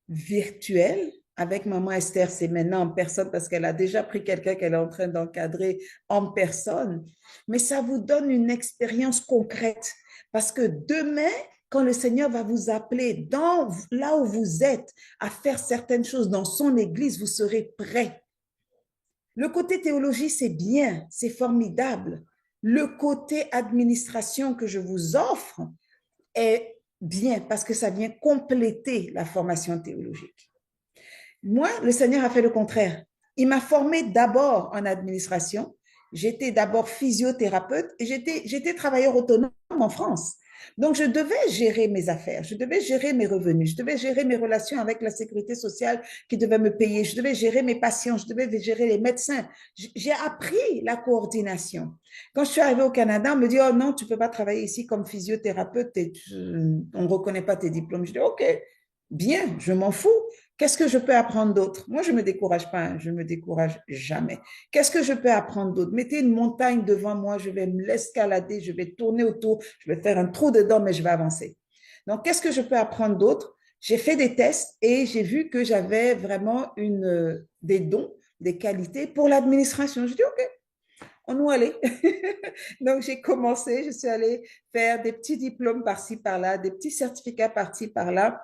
virtuelle. Avec Maman Esther, c'est maintenant en personne parce qu'elle a déjà pris quelqu'un qu'elle est en train d'encadrer en personne. Mais ça vous donne une expérience concrète parce que demain, quand le Seigneur va vous appeler là où vous êtes à faire certaines choses dans son église, vous serez prêt. Le côté théologie, c'est bien, c'est formidable. Le côté administration que je vous offre est bien parce que ça vient compléter la formation théologique. Moi, le Seigneur a fait le contraire. Il m'a formé d'abord en administration. J'étais d'abord physiothérapeute et j'étais travailleur autonome en France. Donc, je devais gérer mes affaires, je devais gérer mes revenus, je devais gérer mes relations avec la sécurité sociale qui devait me payer, je devais gérer mes patients, je devais gérer les médecins. J'ai appris la coordination. Quand je suis arrivée au Canada, on me dit, oh non, tu ne peux pas travailler ici comme physiothérapeute, on ne reconnaît pas tes diplômes. Je dis, OK, bien, je m'en fous. Qu'est-ce que je peux apprendre d'autre? Moi, je ne me décourage pas, je ne me décourage jamais. Qu'est-ce que je peux apprendre d'autre? Mettez une montagne devant moi, je vais me l'escalader, je vais tourner autour, je vais faire un trou dedans, mais je vais avancer. Donc, qu'est-ce que je peux apprendre d'autre? J'ai fait des tests et j'ai vu que j'avais vraiment des dons, des qualités pour l'administration. Je dis, OK, on y allait. Donc, j'ai commencé, je suis allée faire des petits diplômes par-ci, par-là, des petits certificats par-ci, par-là,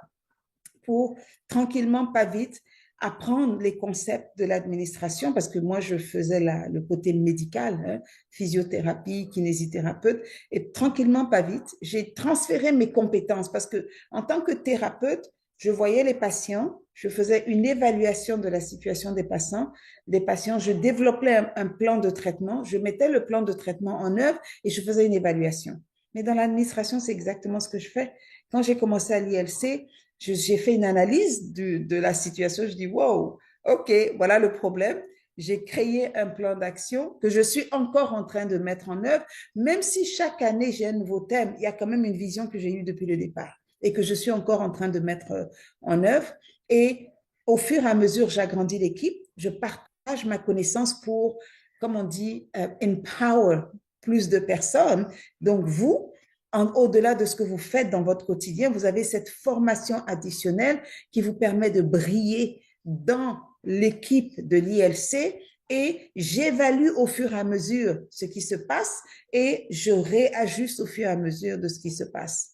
pour tranquillement, pas vite, apprendre les concepts de l'administration, parce que moi, je faisais le côté médical, hein, physiothérapie, kinésithérapeute, et tranquillement, pas vite, j'ai transféré mes compétences, parce que en tant que thérapeute, je voyais les patients, je faisais une évaluation de la situation des patients, je développais un plan de traitement, je mettais le plan de traitement en œuvre et je faisais une évaluation. Mais dans l'administration, c'est exactement ce que je fais. Quand j'ai commencé à l'ILC, j'ai fait une analyse de la situation. Je dis, wow, OK, voilà le problème. J'ai créé un plan d'action que je suis encore en train de mettre en œuvre. Même si chaque année, j'ai un nouveau thème, il y a quand même une vision que j'ai eue depuis le départ et que je suis encore en train de mettre en œuvre. Et au fur et à mesure, j'agrandis l'équipe. Je partage ma connaissance pour, comme on dit, empower plus de personnes. Donc, vous, au-delà de ce que vous faites dans votre quotidien, vous avez cette formation additionnelle qui vous permet de briller dans l'équipe de l'ILC et j'évalue au fur et à mesure ce qui se passe et je réajuste au fur et à mesure de ce qui se passe.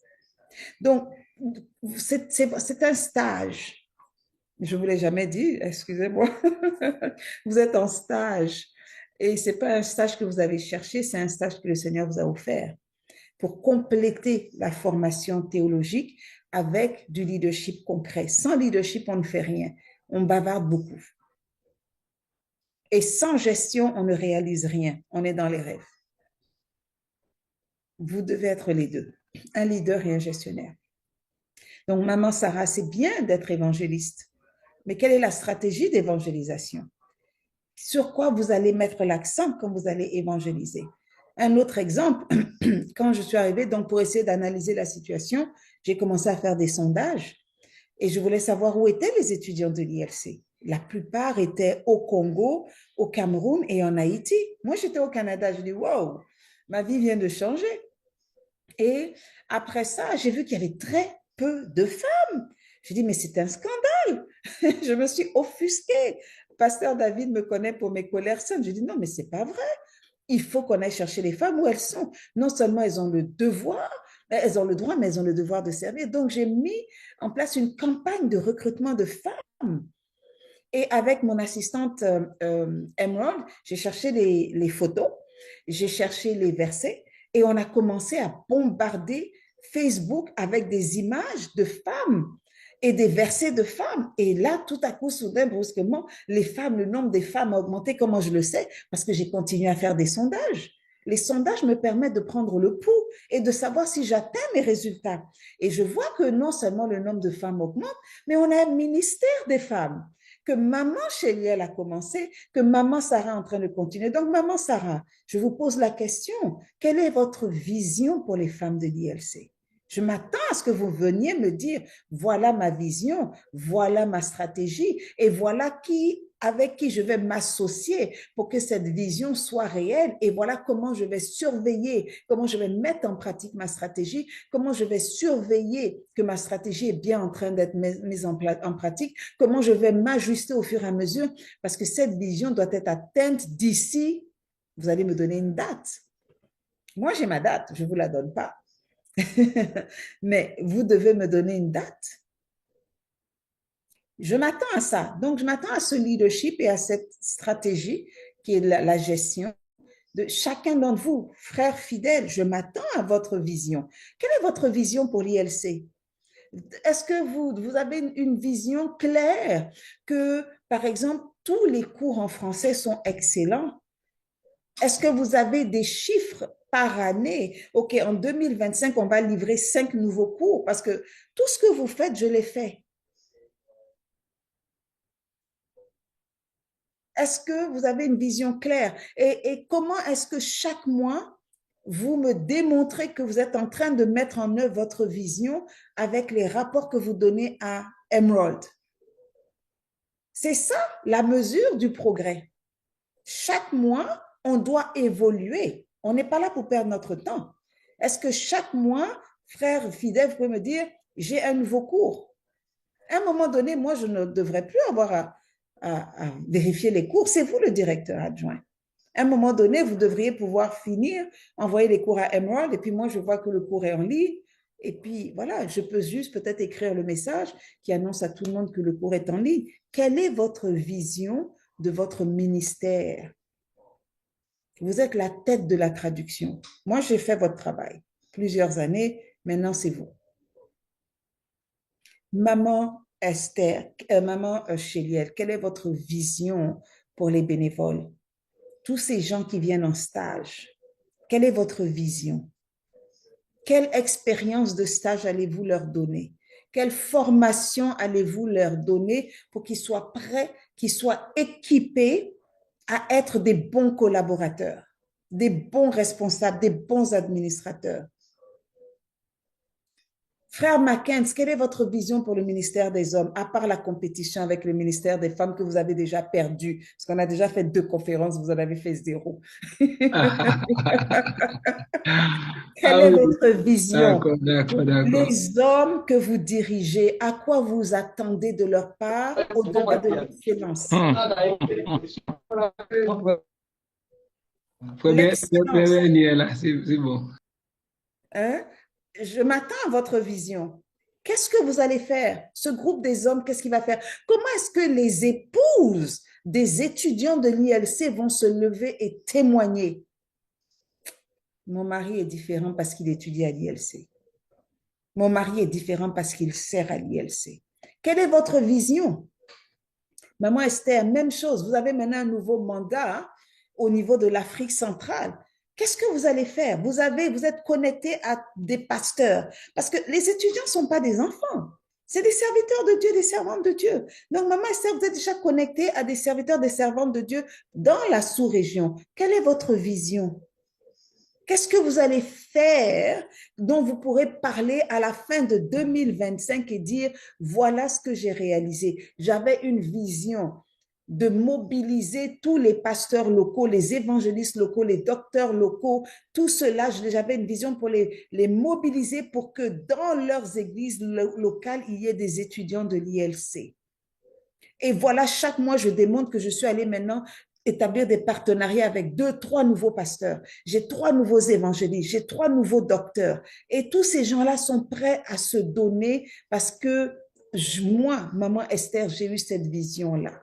Donc, c'est un stage. Je ne vous l'ai jamais dit, excusez-moi. Vous êtes en stage et ce n'est pas un stage que vous avez cherché, c'est un stage que le Seigneur vous a offert pour compléter la formation théologique avec du leadership concret. Sans leadership, on ne fait rien. On bavarde beaucoup. Et sans gestion, on ne réalise rien. On est dans les rêves. Vous devez être les deux, un leader et un gestionnaire. Donc, Maman Sarah, c'est bien d'être évangéliste, mais quelle est la stratégie d'évangélisation? Sur quoi vous allez mettre l'accent quand vous allez évangéliser? Un autre exemple, quand je suis arrivée, donc pour essayer d'analyser la situation, j'ai commencé à faire des sondages et je voulais savoir où étaient les étudiants de l'ILC. La plupart étaient au Congo, au Cameroun et en Haïti. Moi, j'étais au Canada. Je dis, wow, ma vie vient de changer. Et après ça, j'ai vu qu'il y avait très peu de femmes. Je dis, mais c'est un scandale. Je me suis offusquée. Pasteur David me connaît pour mes colères saintes. Je dis, non, mais c'est pas vrai. Il faut qu'on aille chercher les femmes où elles sont. Non seulement elles ont le devoir, elles ont le droit, mais elles ont le devoir de servir. Donc, j'ai mis en place une campagne de recrutement de femmes. Et avec mon assistante Emerald, j'ai cherché les photos, j'ai cherché les versets et on a commencé à bombarder Facebook avec des images de femmes et des versets de femmes. Et là, tout à coup, soudain, brusquement, le nombre des femmes a augmenté. Comment je le sais? Parce que j'ai continué à faire des sondages. Les sondages me permettent de prendre le pouls et de savoir si j'atteins mes résultats. Et je vois que non seulement le nombre de femmes augmente, mais on a un ministère des femmes que Maman Chéliel a commencé, que Maman Sarah est en train de continuer. Donc, Maman Sarah, je vous pose la question, quelle est votre vision pour les femmes de l'ILC? Je m'attends à ce que vous veniez me dire, voilà ma vision, voilà ma stratégie et voilà avec qui je vais m'associer pour que cette vision soit réelle et voilà comment je vais surveiller, comment je vais mettre en pratique ma stratégie, comment je vais surveiller que ma stratégie est bien en train d'être mise en pratique, comment je vais m'ajuster au fur et à mesure parce que cette vision doit être atteinte d'ici, vous allez me donner une date. Moi, j'ai ma date, je ne vous la donne pas. Mais vous devez me donner une date. Je m'attends à ça. Donc, je m'attends à ce leadership et à cette stratégie qui est la gestion de chacun d'entre vous, frères fidèles. Je m'attends à votre vision. Quelle est votre vision pour l'ILC? Est-ce que vous avez une vision claire que, par exemple, tous les cours en français sont excellents? Est-ce que vous avez des chiffres par année? OK, en 2025, on va livrer 5 nouveaux cours parce que tout ce que vous faites, je l'ai fait. Est-ce que vous avez une vision claire? Et comment est-ce que chaque mois, vous me démontrez que vous êtes en train de mettre en œuvre votre vision avec les rapports que vous donnez à Emerald? C'est ça, la mesure du progrès. Chaque mois, on doit évoluer. On n'est pas là pour perdre notre temps. Est-ce que chaque mois, frère fidèle, vous pouvez me dire, j'ai un nouveau cours? À un moment donné, moi, je ne devrais plus avoir à vérifier les cours. C'est vous le directeur adjoint. À un moment donné, vous devriez pouvoir finir, envoyer les cours à Emerald, et puis moi, je vois que le cours est en ligne. Et puis, voilà, je peux juste peut-être écrire le message qui annonce à tout le monde que le cours est en ligne. Quelle est votre vision de votre ministère? Vous êtes la tête de la traduction. Moi, j'ai fait votre travail plusieurs années. Maintenant, c'est vous. Maman Esther, maman Chéliel, quelle est votre vision pour les bénévoles? Tous ces gens qui viennent en stage, quelle est votre vision? Quelle expérience de stage allez-vous leur donner? Quelle formation allez-vous leur donner pour qu'ils soient prêts, qu'ils soient équipés à être des bons collaborateurs, des bons responsables, des bons administrateurs? Frère Mackenzie, quelle est votre vision pour le ministère des Hommes, à part la compétition avec le ministère des Femmes que vous avez déjà perdu? Parce qu'on a déjà fait 2 conférences, vous en avez fait 0. Quelle Ah est oui, votre vision d'accord, d'accord, pour d'accord. les hommes que vous dirigez? À quoi vous attendez de leur part au-delà de l'excellence? L'excellence. Premier là, c'est bon. Hein? Je m'attends à votre vision. Qu'est-ce que vous allez faire? Ce groupe des hommes, qu'est-ce qu'il va faire? Comment est-ce que les épouses des étudiants de l'ILC vont se lever et témoigner? Mon mari est différent parce qu'il étudie à l'ILC. Mon mari est différent parce qu'il sert à l'ILC. Quelle est votre vision? Maman Esther, même chose. Vous avez maintenant un nouveau mandat au niveau de l'Afrique centrale. Qu'est-ce que vous allez faire? Vous êtes connecté à des pasteurs. Parce que les étudiants ne sont pas des enfants. C'est des serviteurs de Dieu, des servantes de Dieu. Donc, Maman Esther, vous êtes déjà connecté à des serviteurs, des servantes de Dieu dans la sous-région. Quelle est votre vision? Qu'est-ce que vous allez faire dont vous pourrez parler à la fin de 2025 et dire, voilà ce que j'ai réalisé. J'avais une vision de mobiliser tous les pasteurs locaux, les évangélistes locaux, les docteurs locaux, tout cela, j'avais une vision pour les mobiliser pour que dans leurs églises locales, il y ait des étudiants de l'ILC. Et voilà, chaque mois, je démontre que je suis allée maintenant établir des partenariats avec 2, 3 nouveaux pasteurs. J'ai 3 nouveaux évangélistes, j'ai 3 nouveaux docteurs. Et tous ces gens-là sont prêts à se donner parce que moi, maman Esther, j'ai eu cette vision-là.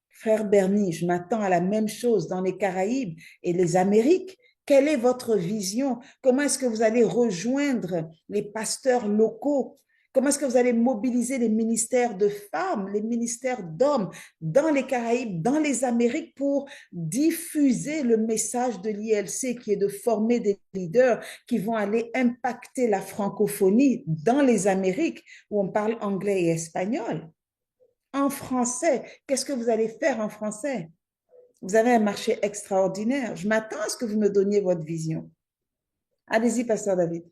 Frère Bernie, je m'attends à la même chose dans les Caraïbes et les Amériques. Quelle est votre vision? Comment est-ce que vous allez rejoindre les pasteurs locaux? Comment est-ce que vous allez mobiliser les ministères de femmes, les ministères d'hommes dans les Caraïbes, dans les Amériques pour diffuser le message de l'ILC qui est de former des leaders qui vont aller impacter la francophonie dans les Amériques où on parle anglais et espagnol? En français, qu'est-ce que vous allez faire en français? Vous avez un marché extraordinaire. Je m'attends à ce que vous me donniez votre vision. Allez-y, Pasteur David.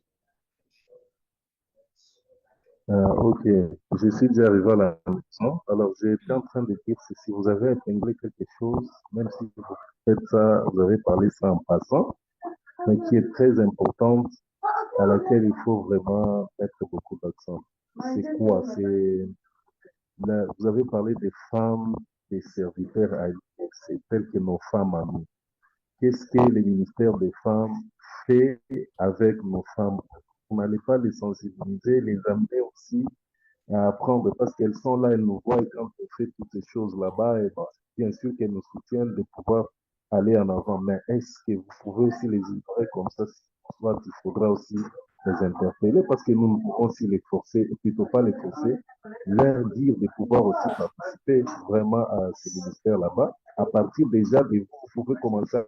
Ok, je suis déjà arrivé à la maison. Alors, j'étais en train de dire si vous avez épinglé quelque chose, même si vous faites ça, vous avez parlé ça en passant, mais qui est très importante, à laquelle il faut vraiment mettre beaucoup d'accent. C'est quoi? Vous avez parlé des femmes, des serviteurs à l'IFC, telles que nos femmes à nous. Qu'est-ce que le ministère des femmes fait avec nos femmes? Vous n'allez pas les sensibiliser, les amener aussi à apprendre parce qu'elles sont là, elles nous voient et quand on fait toutes ces choses là-bas, et ben, bien sûr qu'elles nous soutiennent de pouvoir aller en avant. Mais est-ce que vous pouvez aussi les ignorer comme ça? Soit il faudra aussi les interpeller parce que nous pouvons aussi les forcer, et plutôt pas les forcer, leur dire de pouvoir aussi participer vraiment à ce ministère là-bas. À partir déjà de vous pouvez commencer à...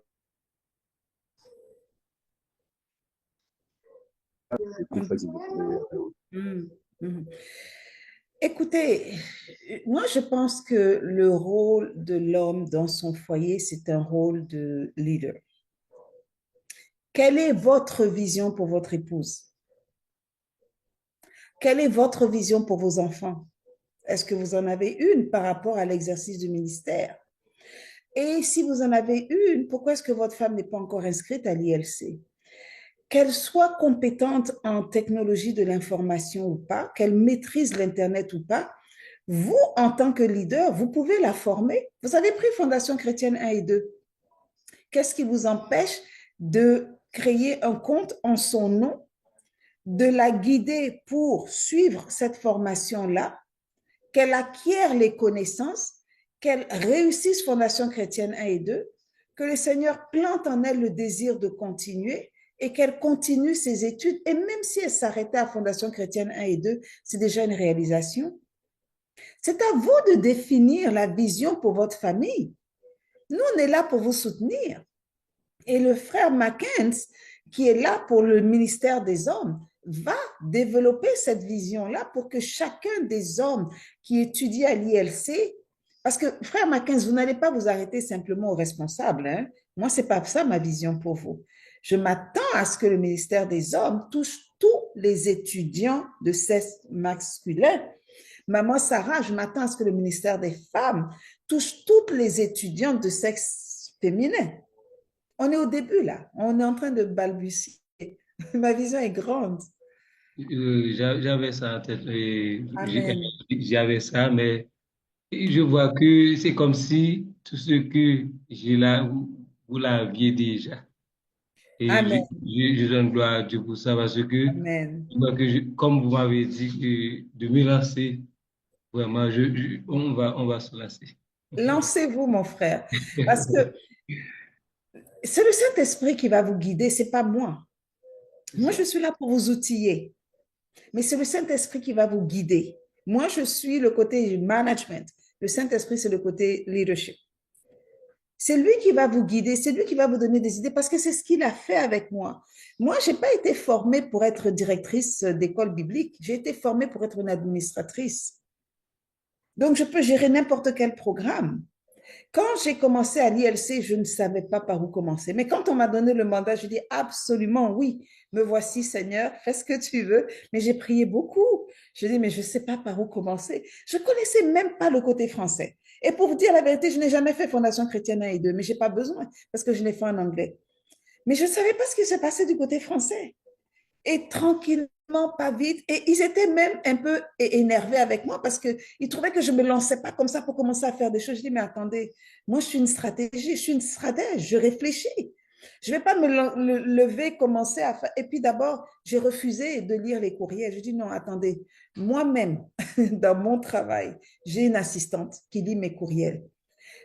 C'est tout ça que vous pouvez... Écoutez, moi je pense que le rôle de l'homme dans son foyer, c'est un rôle de leader. Quelle est votre vision pour votre épouse? Quelle est votre vision pour vos enfants? Est-ce que vous en avez une par rapport à l'exercice du ministère? Et si vous en avez une, pourquoi est-ce que votre femme n'est pas encore inscrite à l'ILC? Qu'elle soit compétente en technologie de l'information ou pas, qu'elle maîtrise l'Internet ou pas, Vous, en tant que leader, vous pouvez la former. Vous avez pris Fondation chrétienne 1 et 2. Qu'est-ce qui vous empêche de créer un compte en son nom, de la guider pour suivre cette formation-là, qu'elle acquiert les connaissances, qu'elle réussisse Fondation chrétienne 1 et 2, que le Seigneur plante en elle le désir de continuer et qu'elle continue ses études. Et même si elle s'arrêtait à Fondation chrétienne 1 et 2, c'est déjà une réalisation. C'est à vous de définir la vision pour votre famille. Nous, on est là pour vous soutenir. Et le frère Mackenzie, qui est là pour le ministère des hommes, va développer cette vision-là pour que chacun des hommes qui étudient à l'ILC, parce que frère Mackenzie, vous n'allez pas vous arrêter simplement aux responsables. Hein? Moi, ce n'est pas ça ma vision pour vous. Je m'attends à ce que le ministère des hommes touche tous les étudiants de sexe masculin. Maman Sarah, je m'attends à ce que le ministère des femmes touche toutes les étudiantes de sexe féminin. On est au début là, on est en train de balbutier. Ma vision est grande. J'avais ça en tête, Amen. j'avais ça, mais je vois que c'est comme si tout ce que j'ai là, vous l'aviez déjà. Et Amen. je donne gloire à Dieu pour ça parce que, Amen. je vois que comme vous m'avez dit, de me lancer, vraiment, on va se lancer. Lancez-vous, mon frère, parce que c'est le Saint-Esprit qui va vous guider, c'est pas moi. Moi, je suis là pour vous outiller, mais c'est le Saint-Esprit qui va vous guider. Moi, je suis le côté management. Le Saint-Esprit, c'est le côté leadership. C'est lui qui va vous guider, c'est lui qui va vous donner des idées parce que c'est ce qu'il a fait avec moi. Moi, je n'ai pas été formée pour être directrice d'école biblique, j'ai été formée pour être une administratrice. Donc, je peux gérer n'importe quel programme. Quand j'ai commencé à l'ILC, je ne savais pas par où commencer. Mais quand on m'a donné le mandat, je dis absolument oui. Me voici, Seigneur, fais ce que tu veux. Mais j'ai prié beaucoup. Je dis, mais je ne sais pas par où commencer. Je ne connaissais même pas le côté français. Et pour vous dire la vérité, je n'ai jamais fait Fondation chrétienne 1 et 2, mais je n'ai pas besoin parce que je l'ai fait en anglais. Mais je ne savais pas ce qui se passait du côté français. Et tranquillement, pas vite. Et ils étaient même un peu énervés avec moi parce qu'ils trouvaient que je ne me lançais pas comme ça pour commencer à faire des choses. Je dis, mais attendez, moi, je suis une stratégie, je suis une stratège, je réfléchis. Je ne vais pas me lever, commencer à faire. Et puis d'abord, j'ai refusé de lire les courriels. Je dis, non, attendez, moi-même, dans mon travail, j'ai une assistante qui lit mes courriels.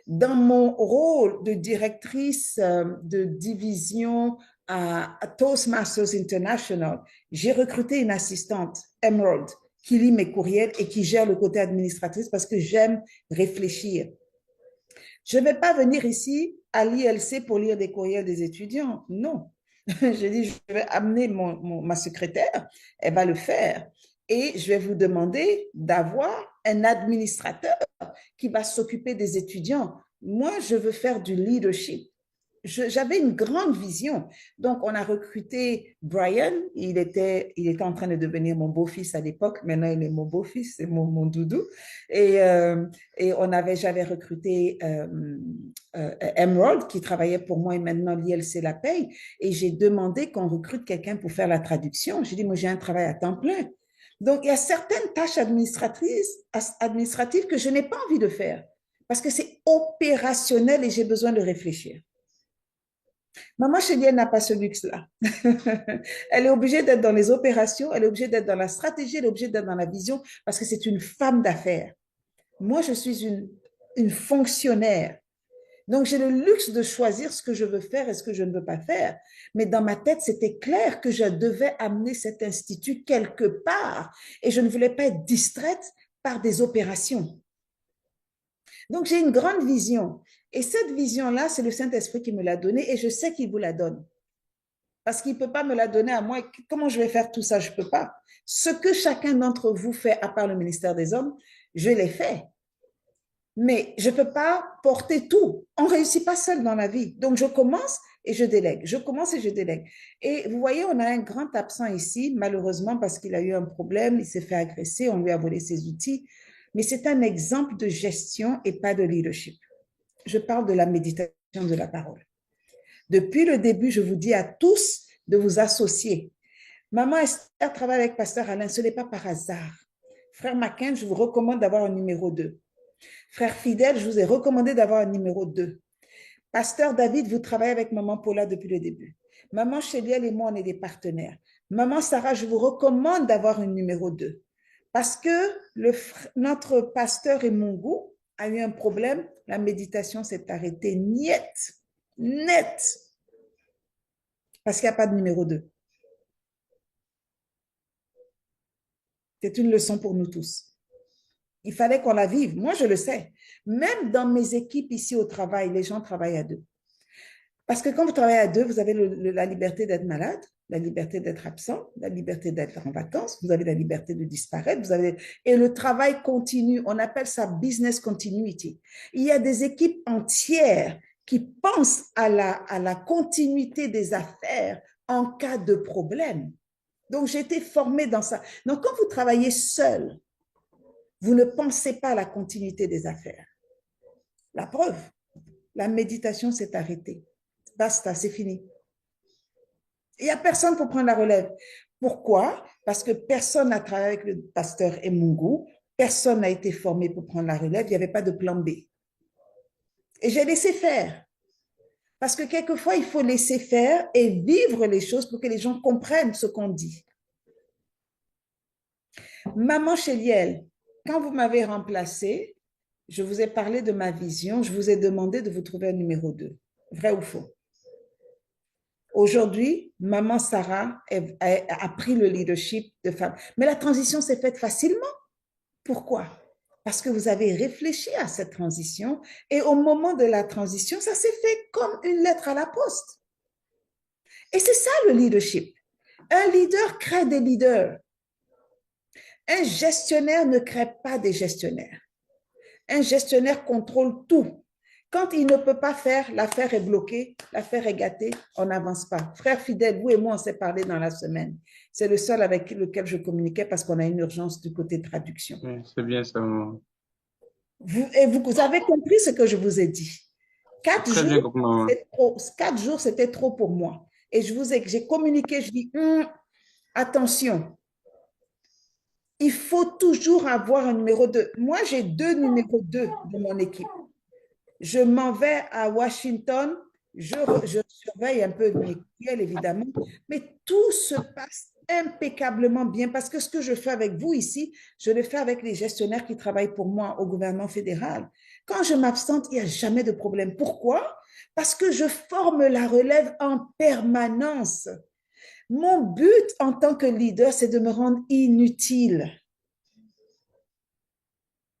Dans mon rôle de directrice de division à Toastmasters International, j'ai recruté une assistante, Emerald, qui lit mes courriels et qui gère le côté administratif parce que j'aime réfléchir. Je ne vais pas venir ici à l'ILC pour lire des courriels des étudiants. Non. Je dis, je vais amener ma secrétaire, elle va le faire. Et je vais vous demander d'avoir un administrateur qui va s'occuper des étudiants. Moi, je veux faire du leadership. J'avais une grande vision. Donc, on a recruté Brian. Il était en train de devenir mon beau-fils à l'époque. Maintenant, il est mon beau-fils, c'est mon doudou. Et j'avais recruté Emerald qui travaillait pour moi et maintenant l'ILC la paye. Et j'ai demandé qu'on recrute quelqu'un pour faire la traduction. J'ai dit, moi, j'ai un travail à temps plein. Donc, il y a certaines tâches administratives que je n'ai pas envie de faire parce que c'est opérationnel et j'ai besoin de réfléchir. Maman chérie, elle n'a pas ce luxe-là. Elle est obligée d'être dans les opérations, elle est obligée d'être dans la stratégie, elle est obligée d'être dans la vision parce que c'est une femme d'affaires. Moi, je suis une fonctionnaire. Donc, j'ai le luxe de choisir ce que je veux faire et ce que je ne veux pas faire. Mais dans ma tête, c'était clair que je devais amener cet institut quelque part et je ne voulais pas être distraite par des opérations. Donc, j'ai une grande vision. Et cette vision-là, c'est le Saint-Esprit qui me l'a donnée et je sais qu'il vous la donne. Parce qu'il ne peut pas me la donner à moi. Comment je vais faire tout ça? Je ne peux pas. Ce que chacun d'entre vous fait, à part le ministère des Hommes, je l'ai fait. Mais je ne peux pas porter tout. On ne réussit pas seul dans la vie. Donc, je commence et je délègue. Je commence et je délègue. Et vous voyez, on a un grand absent ici, malheureusement, parce qu'il a eu un problème, il s'est fait agresser, on lui a volé ses outils. Mais c'est un exemple de gestion et pas de leadership. Je parle de la méditation de la parole. Depuis le début, je vous dis à tous de vous associer. Maman Esther travaille avec Pasteur Alain, ce n'est pas par hasard. Frère Mackin, je vous recommande d'avoir un numéro 2. Frère Fidèle, je vous ai recommandé d'avoir un numéro 2. Pasteur David, vous travaillez avec Maman Paula depuis le début. Maman Chéliel et moi, on est des partenaires. Maman Sarah, je vous recommande d'avoir un numéro 2. Parce que notre pasteur Emungu a eu un problème, la méditation s'est arrêtée net, net, parce qu'il n'y a pas de numéro 2. C'est une leçon pour nous tous. Il fallait qu'on la vive. Moi, je le sais. Même dans mes équipes ici au travail, les gens travaillent à 2. Parce que quand vous travaillez à 2, vous avez la liberté d'être malade, la liberté d'être absent, la liberté d'être en vacances, vous avez la liberté de disparaître, et le travail continue. On appelle ça business continuity. Il y a des équipes entières qui pensent à la continuité des affaires en cas de problème. Donc, j'ai été formée dans ça. Donc, quand vous travaillez seul, vous ne pensez pas à la continuité des affaires. La preuve, la méditation s'est arrêtée. Basta, c'est fini. Il n'y a personne pour prendre la relève. Pourquoi? Parce que personne n'a travaillé avec le pasteur Emungu, personne n'a été formé pour prendre la relève, il n'y avait pas de plan B. Et j'ai laissé faire. Parce que quelquefois, il faut laisser faire et vivre les choses pour que les gens comprennent ce qu'on dit. Maman Chéliel, quand vous m'avez remplacée, je vous ai parlé de ma vision, je vous ai demandé de vous trouver un numéro 2. Vrai ou faux? Aujourd'hui, Maman Sarah a pris le leadership de femme. Mais la transition s'est faite facilement. Pourquoi? Parce que vous avez réfléchi à cette transition et au moment de la transition, ça s'est fait comme une lettre à la poste. Et c'est ça le leadership. Un leader crée des leaders. Un gestionnaire ne crée pas des gestionnaires. Un gestionnaire contrôle tout. Quand il ne peut pas faire, l'affaire est bloquée, l'affaire est gâtée, on n'avance pas. Frère Fidèle, vous et moi, on s'est parlé dans la semaine. C'est le seul avec lequel je communiquais parce qu'on a une urgence du côté de traduction. Oui, c'est bien ça, maman. Vous avez compris ce que je vous ai dit. 4 Très bien compris, maman. jours, 4 jours, c'était trop pour moi. Et j'ai communiqué, je dis, attention, il faut toujours avoir un numéro 2. Moi, j'ai 2 numéros 2 de mon équipe. Je m'en vais à Washington, je surveille un peu mes clients, évidemment, mais tout se passe impeccablement bien parce que ce que je fais avec vous ici, je le fais avec les gestionnaires qui travaillent pour moi au gouvernement fédéral. Quand je m'absente, il n'y a jamais de problème. Pourquoi? Parce que je forme la relève en permanence. Mon but en tant que leader, c'est de me rendre inutile.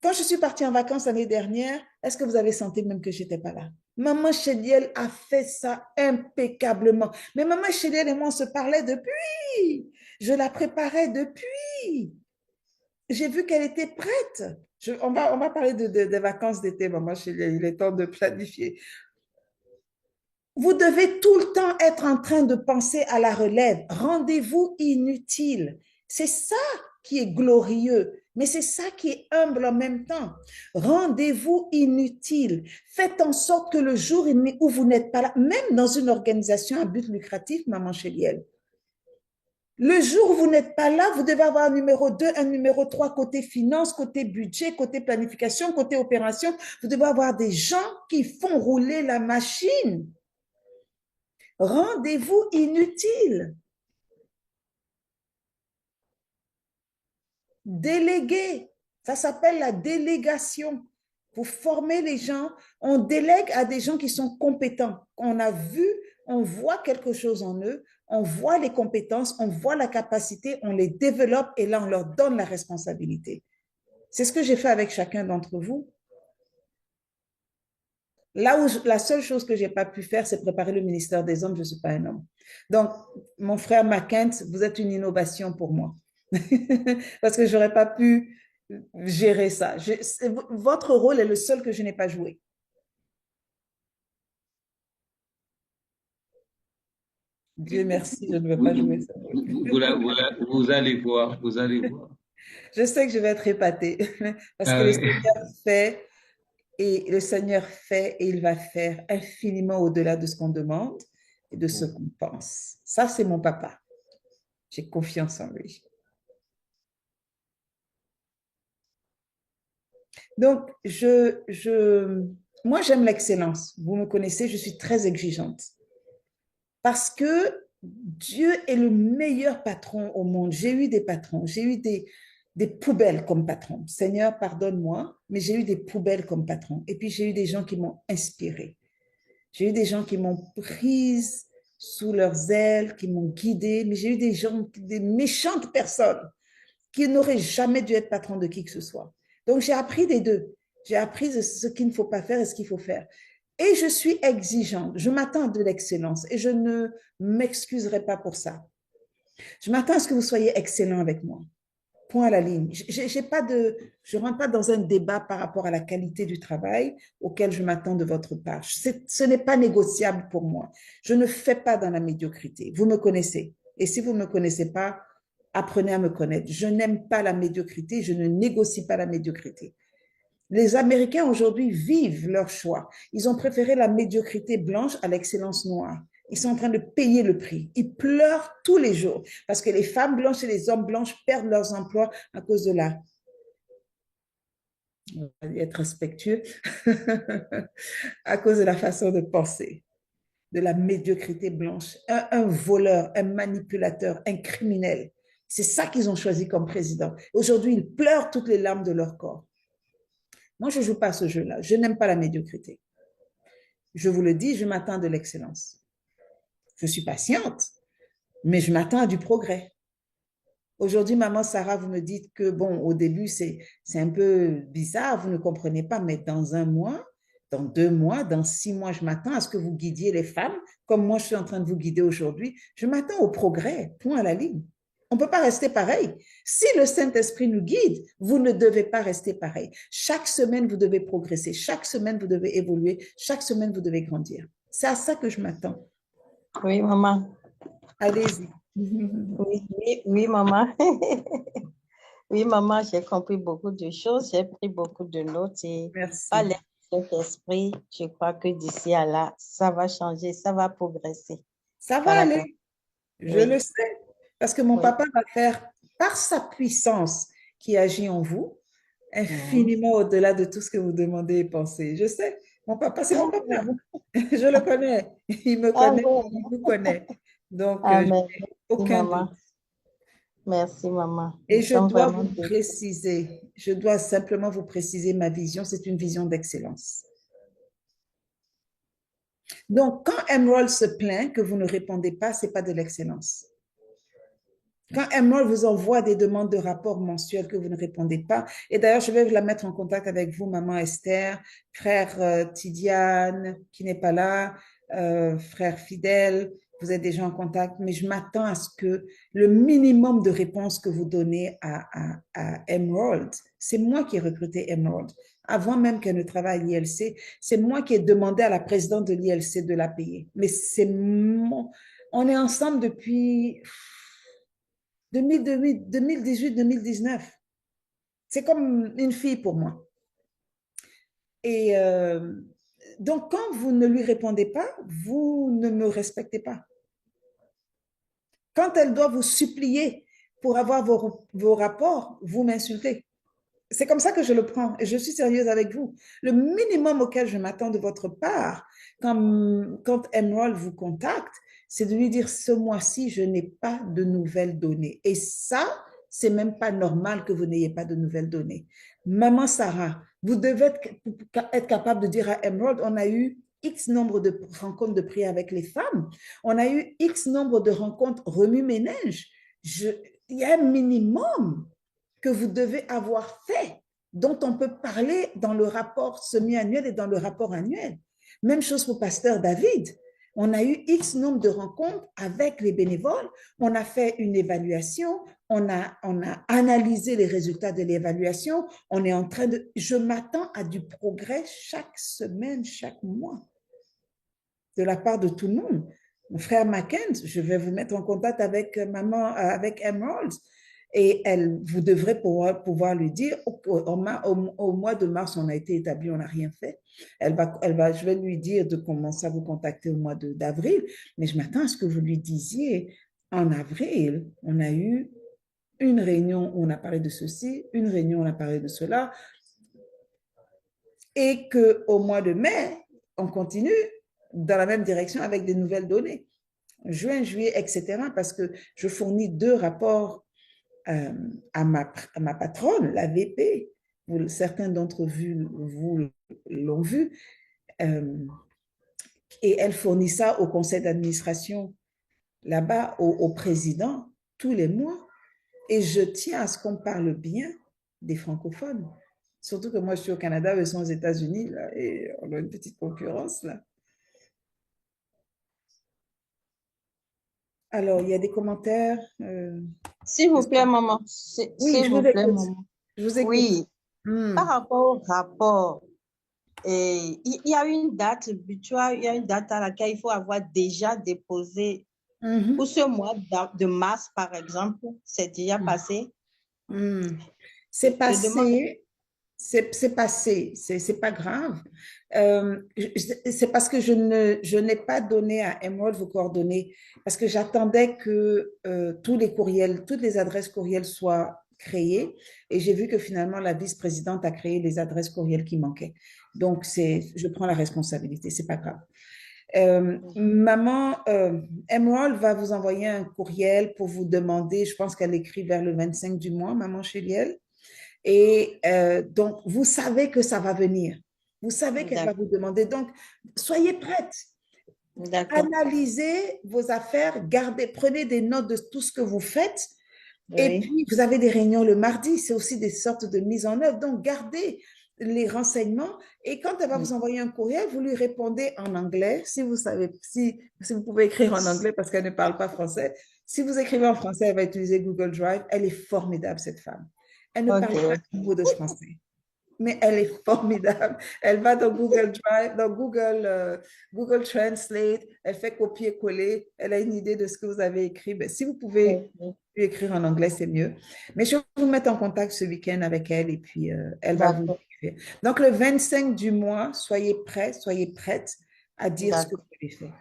Quand je suis partie en vacances l'année dernière, est-ce que vous avez senti même que je n'étais pas là? Maman Chéliel a fait ça impeccablement. Mais Maman Chéliel et moi, on se parlait depuis. Je la préparais depuis. J'ai vu qu'elle était prête. On va parler de vacances d'été, Maman Chéliel. Il est temps de planifier. Vous devez tout le temps être en train de penser à la relève. Rendez-vous inutile. C'est ça qui est glorieux, mais c'est ça qui est humble en même temps. Rendez-vous inutile. Faites en sorte que le jour où vous n'êtes pas là, même dans une organisation à but lucratif, Maman Chéliel, le jour où vous n'êtes pas là, vous devez avoir un numéro 2, un numéro 3 côté finance, côté budget, côté planification, côté opération. Vous devez avoir des gens qui font rouler la machine. Rendez-vous inutile. Déléguer, ça s'appelle la délégation. Vous formez les gens, on délègue à des gens qui sont compétents. On a vu, on voit quelque chose en eux, on voit les compétences, on voit la capacité, on les développe et là, on leur donne la responsabilité. C'est ce que j'ai fait avec chacun d'entre vous. Là où la seule chose que je n'ai pas pu faire, c'est préparer le ministère des Hommes, je ne suis pas un homme. Donc, mon frère Mackenzie, vous êtes une innovation pour moi. Parce que je n'aurais pas pu gérer ça. Votre rôle est le seul que je n'ai pas joué. Dieu merci, je ne vais pas jouer ça. Vous allez voir, vous allez voir. Je sais que je vais être épatée. Parce que le Seigneur fait et le Seigneur fait et il va faire infiniment au-delà de ce qu'on demande et de ce qu'on pense. Ça, c'est mon papa. J'ai confiance en lui. Donc, moi, j'aime l'excellence. Vous me connaissez, je suis très exigeante. Parce que Dieu est le meilleur patron au monde. J'ai eu des patrons, j'ai eu des poubelles comme patron. Seigneur, pardonne-moi, mais j'ai eu des poubelles comme patron. Et puis, j'ai eu des gens qui m'ont inspirée. J'ai eu des gens qui m'ont prise sous leurs ailes, qui m'ont guidée, mais j'ai eu des gens, des méchantes personnes qui n'auraient jamais dû être patron de qui que ce soit. Donc, j'ai appris des deux. J'ai appris ce qu'il ne faut pas faire et ce qu'il faut faire. Et je suis exigeante. Je m'attends à de l'excellence et je ne m'excuserai pas pour ça. Je m'attends à ce que vous soyez excellent avec moi. Point à la ligne. Je ne rentre pas dans un débat par rapport à la qualité du travail auquel je m'attends de votre part. Ce n'est pas négociable pour moi. Je ne fais pas dans la médiocrité. Vous me connaissez. Et si vous ne me connaissez pas, apprenez à me connaître. Je n'aime pas la médiocrité. Je ne négocie pas la médiocrité. Les Américains aujourd'hui vivent leur choix. Ils ont préféré la médiocrité blanche à l'excellence noire. Ils sont en train de payer le prix. Ils pleurent tous les jours parce que les femmes blanches et les hommes blancs perdent leurs emplois à cause de la, on va être respectueux, à cause de la façon de penser, de la médiocrité blanche. Un voleur, un manipulateur, un criminel. C'est ça qu'ils ont choisi comme président. Aujourd'hui, ils pleurent toutes les larmes de leur corps. Moi, je ne joue pas à ce jeu-là. Je n'aime pas la médiocrité. Je vous le dis, je m'attends de l'excellence. Je suis patiente, mais je m'attends à du progrès. Aujourd'hui, maman Sarah, vous me dites que, bon, au début, c'est un peu bizarre, vous ne comprenez pas, mais dans 1 mois, dans 2 mois, dans 6 mois, je m'attends à ce que vous guidiez les femmes, comme moi, je suis en train de vous guider aujourd'hui. Je m'attends au progrès, point à la ligne. On ne peut pas rester pareil. Si le Saint-Esprit nous guide, vous ne devez pas rester pareil. Chaque semaine, vous devez progresser. Chaque semaine, vous devez évoluer. Chaque semaine, vous devez grandir. C'est à ça que je m'attends. Oui, maman. Allez-y. Oui, maman. Oui, maman, j'ai compris beaucoup de choses. J'ai pris beaucoup de notes et Merci. par l'esprit, je crois que d'ici à là, ça va changer, ça va progresser. Ça va aller. Je le sais. Parce que mon papa va faire, par sa puissance qui agit en vous, infiniment au-delà de tout ce que vous demandez et pensez. Je sais. Mon papa, c'est mon papa. Je le connais. Il me connaît. Il vous connaît. Donc, je n'ai aucun doute. Merci, maman. Et je dois vous préciser, je dois simplement vous préciser ma vision. C'est une vision d'excellence. Donc, quand Emerald se plaint que vous ne répondez pas, ce n'est pas de l'excellence. Quand Emerald vous envoie des demandes de rapport mensuels que vous ne répondez pas, et d'ailleurs, je vais la mettre en contact avec vous, maman Esther, frère Tidiane, qui n'est pas là, frère Fidèle, vous êtes déjà en contact, mais je m'attends à ce que le minimum de réponses que vous donnez à Emerald, c'est moi qui ai recruté Emerald. Avant même qu'elle ne travaille à l'ILC, c'est moi qui ai demandé à la présidente de l'ILC de la payer. Mais on est ensemble depuis 2018-2019. C'est comme une fille pour moi. Et donc, quand vous ne lui répondez pas, vous ne me respectez pas. Quand elle doit vous supplier pour avoir vos rapports, vous m'insultez. C'est comme ça que je le prends et je suis sérieuse avec vous. Le minimum auquel je m'attends de votre part, quand Emerald vous contacte, c'est de lui dire ce mois-ci, je n'ai pas de nouvelles données. Et ça, c'est même pas normal que vous n'ayez pas de nouvelles données. Maman Sarah, vous devez être capable de dire à Emerald, on a eu X nombre de rencontres de prière avec les femmes, on a eu X nombre de rencontres remue-ménage. Il y a un minimum que vous devez avoir fait, dont on peut parler dans le rapport semi-annuel et dans le rapport annuel. Même chose pour Pasteur David. On a eu X nombre de rencontres avec les bénévoles, on a fait une évaluation, on a analysé les résultats de l'évaluation, on est en train de... Je m'attends à du progrès chaque semaine, chaque mois, de la part de tout le monde. Mon frère Mackenzie, je vais vous mettre en contact avec avec Emerald, et vous devrez pouvoir lui dire, au mois de mars, on a été établi, on n'a rien fait. Je vais lui dire de commencer à vous contacter au mois d'avril, mais je m'attends à ce que vous lui disiez, en avril, on a eu une réunion où on a parlé de ceci, une réunion où on a parlé de cela. et qu'au mois de mai, on continue dans la même direction avec des nouvelles données. Juin, juillet, etc. Parce que je fournis 2 rapports à ma patronne, la VP. Certains d'entre vous l'ont vu. Et elle fournit ça au conseil d'administration là-bas, au président, tous les mois. Et je tiens à ce qu'on parle bien des francophones. Surtout que moi, je suis au Canada, eux sont aux États-Unis, là, et on a une petite concurrence, là. Alors, il y a des commentaires. S'il vous plaît, maman. Oui, S'il je vous vous plaît, écoute. maman. Je vous écoute. Oui, par rapport au rapport, il y a une date butoir, il y a une date à laquelle il faut avoir déjà déposé. Pour ce mois de mars, par exemple, c'est déjà passé. C'est Je demande. passé. C'est passé, c'est pas grave. C'est parce que je n'ai pas donné à Emerald vos coordonnées, parce que j'attendais que tous les courriels, toutes les adresses courriels soient créées, et j'ai vu que finalement la vice-présidente a créé les adresses courriels qui manquaient. Donc, je prends la responsabilité, c'est pas grave. Maman, Emerald va vous envoyer un courriel pour vous demander, je pense qu'elle écrit vers le 25 du mois, maman Chéliel. Et donc, vous savez que ça va venir. Vous savez qu'elle va vous demander. Donc, soyez prête. Analysez vos affaires, prenez des notes de tout ce que vous faites. Et puis, vous avez des réunions le mardi. C'est aussi des sortes de mise en œuvre. Donc, gardez les renseignements. Et quand elle va vous envoyer un courriel, vous lui répondez en anglais. Si vous savez, si vous pouvez écrire en anglais parce qu'elle ne parle pas français. Si vous écrivez en français, elle va utiliser Google Drive. Elle est formidable, cette femme. Elle ne parle pas un mot de français, mais elle est formidable. Elle va dans Google Drive, dans Google Translate, elle fait copier-coller, elle a une idée de ce que vous avez écrit. Ben, si vous pouvez lui écrire en anglais, c'est mieux. Mais je vais vous mettre en contact ce week-end avec elle et puis elle va vous écrire. Donc, le 25 du mois, soyez prêts, soyez prêtes à dire ce que vous avez fait.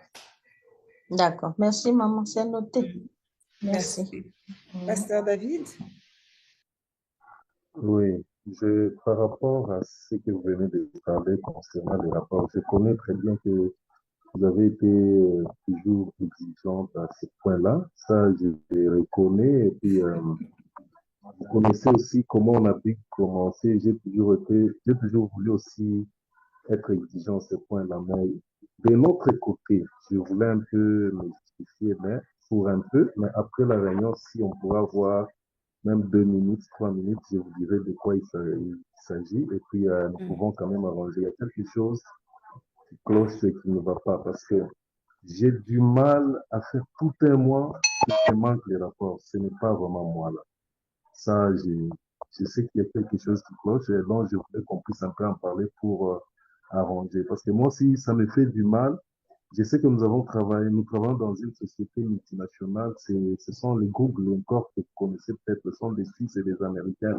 D'accord. Merci, maman. C'est noté. Merci. Pasteur David? Oui, par rapport à ce que vous venez de parler concernant les rapports, je connais très bien que vous avez été toujours exigeante à ce point-là. Ça, je le reconnais. Et puis, vous connaissez aussi comment on a pu commencer. J'ai toujours voulu aussi être exigeant à ce point-là. Mais de notre côté, je voulais un peu me justifier, mais pour un peu. Mais après la réunion, si on pourra voir même 2 minutes, 3 minutes, je vous dirai de quoi il s'agit. Et puis, nous pouvons quand même arranger. Il y a quelque chose qui cloche et qui ne va pas parce que j'ai du mal à faire tout un mois et je manque les rapports. Ce n'est pas vraiment moi là. Ça, je sais qu'il y a quelque chose qui cloche et donc je voulais qu'on puisse un peu en parler pour arranger. Parce que moi aussi, ça me fait du mal. Je sais que nous travaillons dans une société multinationale. Ce sont les Google encore que vous connaissez peut-être, ce sont des Suisses et des Américains.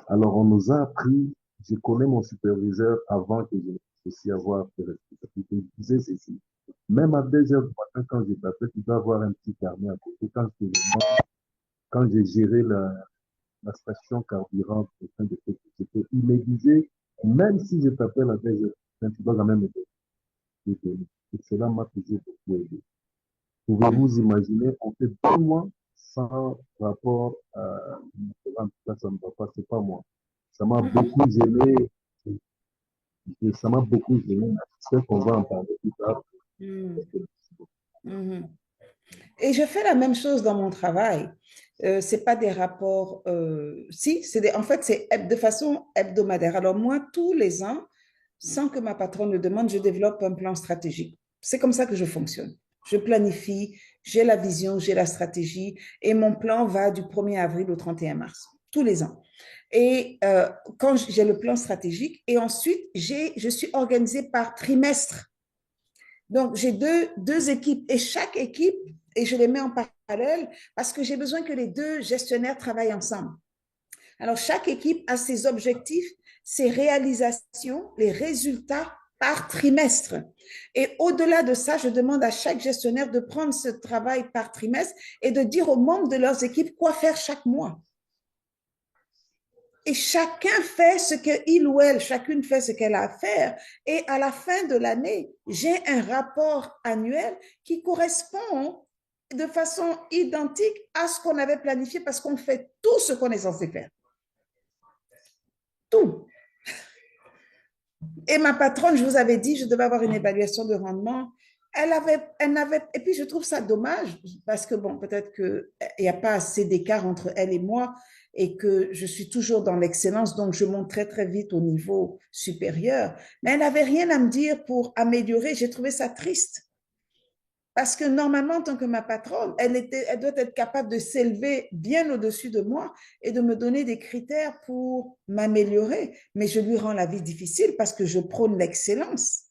Alors, on nous a appris, je connais mon superviseur avant que je ne puisse aussi avoir des responsabilités. Il disait ceci. Même à 2 heures du matin, quand je t'appelle, tu dois avoir un petit carnet à côté. Quand j'ai géré la station carburant au sein de cette société, il me disait, même si je t'appelle à 2 heures du matin, tu dois quand même me donner. Et cela m'a toujours beaucoup aidé. Pouvez-vous imaginer, on fait 2 mois sans rapport en tout cas, ça ne va pas, c'est pas moi. Ça m'a beaucoup gêné. Ça m'a beaucoup gêné. J'espère qu'on va en parler plus tard. Et je fais la même chose dans mon travail. C'est pas des rapports, en fait, c'est de façon hebdomadaire. Alors moi, tous les ans, sans que ma patronne le demande, je développe un plan stratégique. C'est comme ça que je fonctionne. Je planifie, j'ai la vision, j'ai la stratégie et mon plan va du 1er avril au 31 mars, tous les ans. Et quand j'ai le plan stratégique et ensuite, je suis organisée par trimestre. Donc, j'ai deux équipes et chaque équipe, et je les mets en parallèle parce que j'ai besoin que les 2 gestionnaires travaillent ensemble. Alors, chaque équipe a ses objectifs, ses réalisations, les résultats par trimestre. Et au-delà de ça, je demande à chaque gestionnaire de prendre ce travail par trimestre et de dire aux membres de leurs équipes quoi faire chaque mois. Et chacun fait ce qu'il ou elle, chacune fait ce qu'elle a à faire. Et à la fin de l'année, j'ai un rapport annuel qui correspond de façon identique à ce qu'on avait planifié parce qu'on fait tout ce qu'on est censé faire. Tout. Et ma patronne, je vous avais dit, je devais avoir une évaluation de rendement. Et puis je trouve ça dommage parce que bon, peut-être qu'il n'y a pas assez d'écart entre elle et moi et que je suis toujours dans l'excellence, donc je monte très, très vite au niveau supérieur. Mais elle n'avait rien à me dire pour améliorer. J'ai trouvé ça triste. Parce que normalement, en tant que ma patronne, elle doit être capable de s'élever bien au-dessus de moi et de me donner des critères pour m'améliorer. Mais je lui rends la vie difficile parce que je prône l'excellence.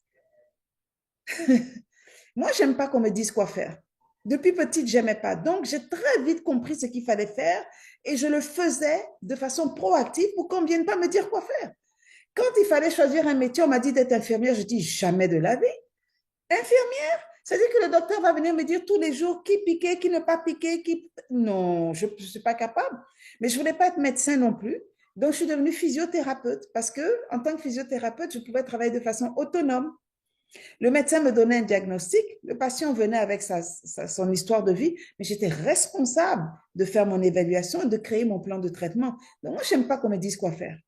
Moi, j'aime pas qu'on me dise quoi faire. Depuis petite, j'aimais pas. Donc, j'ai très vite compris ce qu'il fallait faire et je le faisais de façon proactive pour qu'on ne vienne pas me dire quoi faire. Quand il fallait choisir un métier, on m'a dit d'être infirmière. Je dis jamais de la vie. Infirmière? C'est-à-dire que le docteur va venir me dire tous les jours qui piquer, qui ne pas piquer, qui... Non, je ne suis pas capable. Mais je ne voulais pas être médecin non plus. Donc, je suis devenue physiothérapeute parce que, en tant que physiothérapeute, je pouvais travailler de façon autonome. Le médecin me donnait un diagnostic, le patient venait avec son histoire de vie, mais j'étais responsable de faire mon évaluation et de créer mon plan de traitement. Donc, moi, je n'aime pas qu'on me dise quoi faire.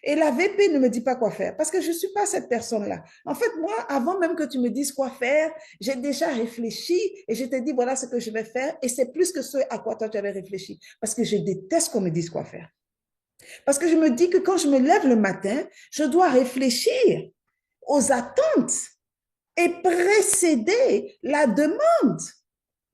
Et la VP ne me dit pas quoi faire parce que je ne suis pas cette personne-là. En fait, moi, avant même que tu me dises quoi faire, j'ai déjà réfléchi et je t'ai dit, voilà ce que je vais faire et c'est plus que ce à quoi toi tu avais réfléchi parce que je déteste qu'on me dise quoi faire. Parce que je me dis que quand je me lève le matin, je dois réfléchir aux attentes et précéder la demande.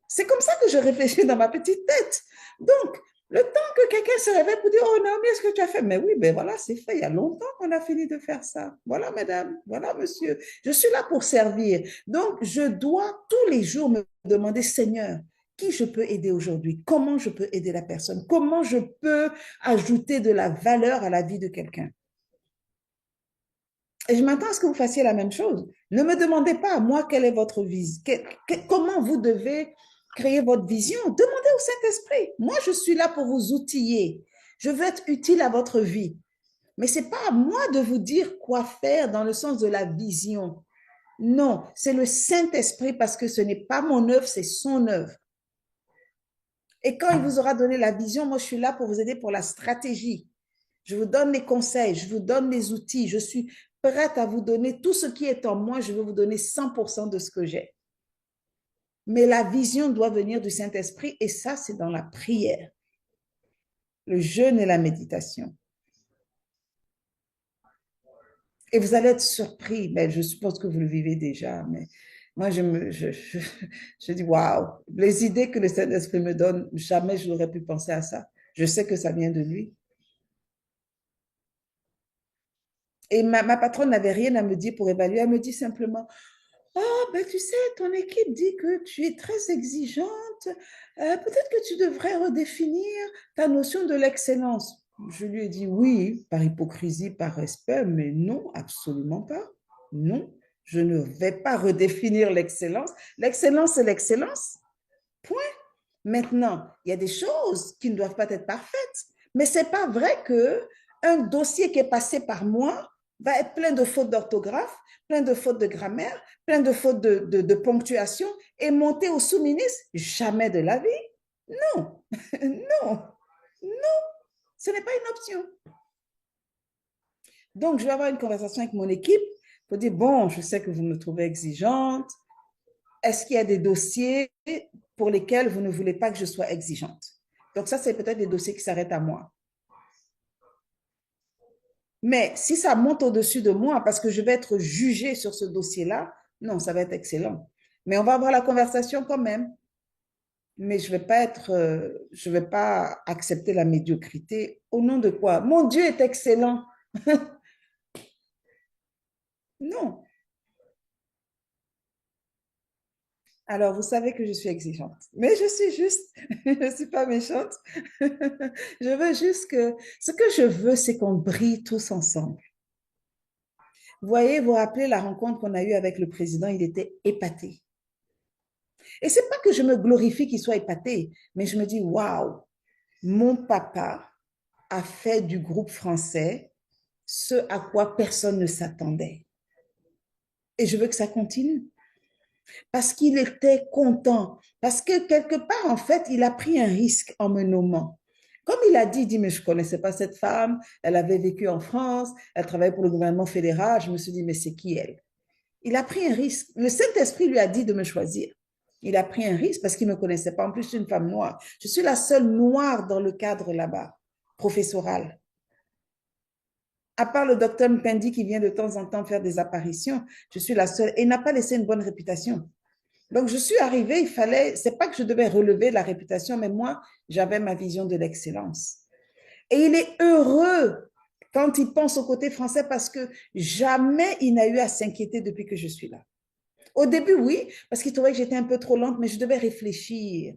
C'est comme ça que je réfléchis dans ma petite tête. Donc, le temps que quelqu'un se réveille pour dire, oh Naomi, est-ce que tu as fait? Mais oui, ben voilà, c'est fait. Il y a longtemps qu'on a fini de faire ça. Voilà, mesdames, voilà, monsieur. Je suis là pour servir. Donc, je dois tous les jours me demander, Seigneur, qui je peux aider aujourd'hui? Comment je peux aider la personne? Comment je peux ajouter de la valeur à la vie de quelqu'un? Et je m'attends à ce que vous fassiez la même chose. Ne me demandez pas à moi quelle est votre vision, comment vous devez créer votre vision. Demandez au Saint-Esprit. Moi, je suis là pour vous outiller. Je veux être utile à votre vie. Mais ce n'est pas à moi de vous dire quoi faire dans le sens de la vision. Non, c'est le Saint-Esprit parce que ce n'est pas mon œuvre, c'est son œuvre. Et quand il vous aura donné la vision, moi, je suis là pour vous aider pour la stratégie. Je vous donne les conseils, je vous donne les outils, je suis prête à vous donner tout ce qui est en moi, je veux vous donner 100% de ce que j'ai. Mais la vision doit venir du Saint-Esprit et ça, c'est dans la prière, le jeûne et la méditation. Et vous allez être surpris, mais je suppose que vous le vivez déjà, mais moi, je dis, waouh, les idées que le Saint-Esprit me donne, jamais je n'aurais pu penser à ça. Je sais que ça vient de lui. Et ma patronne n'avait rien à me dire pour évaluer. Elle me dit simplement, oh, ben tu sais, ton équipe dit que tu es très exigeante. Peut-être que tu devrais redéfinir ta notion de l'excellence. Je lui ai dit oui, par hypocrisie, par respect, mais non, absolument pas. Non, je ne vais pas redéfinir l'excellence. L'excellence, c'est l'excellence. Point. Maintenant, il y a des choses qui ne doivent pas être parfaites, mais ce n'est pas vrai qu'un dossier qui est passé par moi va être plein de fautes d'orthographe, plein de fautes de grammaire, plein de fautes de ponctuation et monter au sous-ministre, jamais de la vie. Non, non, non, ce n'est pas une option. Donc, je vais avoir une conversation avec mon équipe pour dire, bon, je sais que vous me trouvez exigeante. Est-ce qu'il y a des dossiers pour lesquels vous ne voulez pas que je sois exigeante? Donc, ça, c'est peut-être des dossiers qui s'arrêtent à moi. Mais si ça monte au-dessus de moi parce que je vais être jugée sur ce dossier-là, non, ça va être excellent. Mais on va avoir la conversation quand même. Mais je ne vais pas accepter la médiocrité. Au nom de quoi? Mon Dieu est excellent. Non. Alors, vous savez que je suis exigeante, mais je suis juste, je ne suis pas méchante. Je veux juste ce que je veux, c'est qu'on brille tous ensemble. Vous voyez, vous vous rappelez la rencontre qu'on a eue avec le président, il était épaté. Et ce n'est pas que je me glorifie qu'il soit épaté, mais je me dis, waouh, mon papa a fait du groupe français ce à quoi personne ne s'attendait. Et je veux que ça continue. Parce qu'il était content. Parce que quelque part, en fait, il a pris un risque en me nommant. Comme il a dit, il dit, mais je ne connaissais pas cette femme, elle avait vécu en France, elle travaillait pour le gouvernement fédéral. Je me suis dit, mais c'est qui elle? Il a pris un risque. Le Saint-Esprit lui a dit de me choisir. Il a pris un risque parce qu'il ne me connaissait pas. En plus, je suis une femme noire. Je suis la seule noire dans le cadre là-bas, professoral. À part le docteur Mpendi qui vient de temps en temps faire des apparitions, je suis la seule et il n'a pas laissé une bonne réputation. Donc, je suis arrivée, il fallait, c'est pas que je devais relever la réputation, mais moi, j'avais ma vision de l'excellence. Et il est heureux quand il pense au côté français parce que jamais il n'a eu à s'inquiéter depuis que je suis là. Au début, oui, parce qu'il trouvait que j'étais un peu trop lente, mais je devais réfléchir.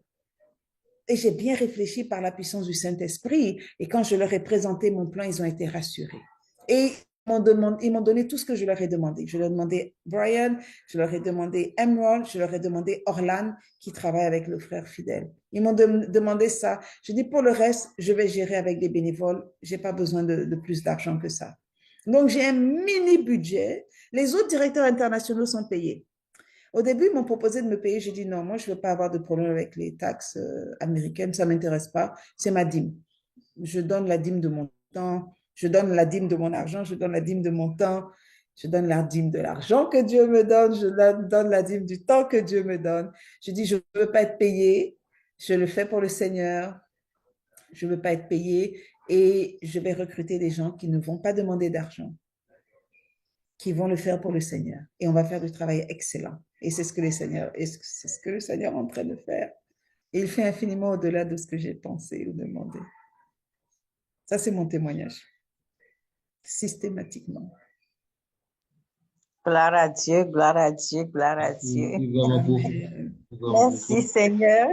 Et j'ai bien réfléchi par la puissance du Saint-Esprit. Et quand je leur ai présenté mon plan, ils ont été rassurés. Et ils m'ont donné tout ce que je leur ai demandé. Je leur ai demandé Brian, je leur ai demandé Emerald, je leur ai demandé Orlan, qui travaille avec le frère fidèle. Ils m'ont demandé ça. Je dis, pour le reste, je vais gérer avec des bénévoles. Je n'ai pas besoin de plus d'argent que ça. Donc, j'ai un mini budget. Les autres directeurs internationaux sont payés. Au début, ils m'ont proposé de me payer. J'ai dit non, moi, je ne veux pas avoir de problème avec les taxes américaines. Ça ne m'intéresse pas. C'est ma dîme. Je donne la dîme de mon temps. Je donne la dîme de mon argent. Je donne la dîme de mon temps. Je donne la dîme de l'argent que Dieu me donne. Je donne la dîme du temps que Dieu me donne. Je dis, je ne veux pas être payé. Je le fais pour le Seigneur. Je ne veux pas être payé. Et je vais recruter des gens qui ne vont pas demander d'argent, qui vont le faire pour le Seigneur. Et on va faire du travail excellent. Et c'est ce que le Seigneur est en train de faire. Et il fait infiniment au-delà de ce que j'ai pensé ou demandé. Ça, c'est mon témoignage. Systématiquement. Gloire à Dieu, gloire à Dieu, gloire à Dieu. Amen. Merci Seigneur.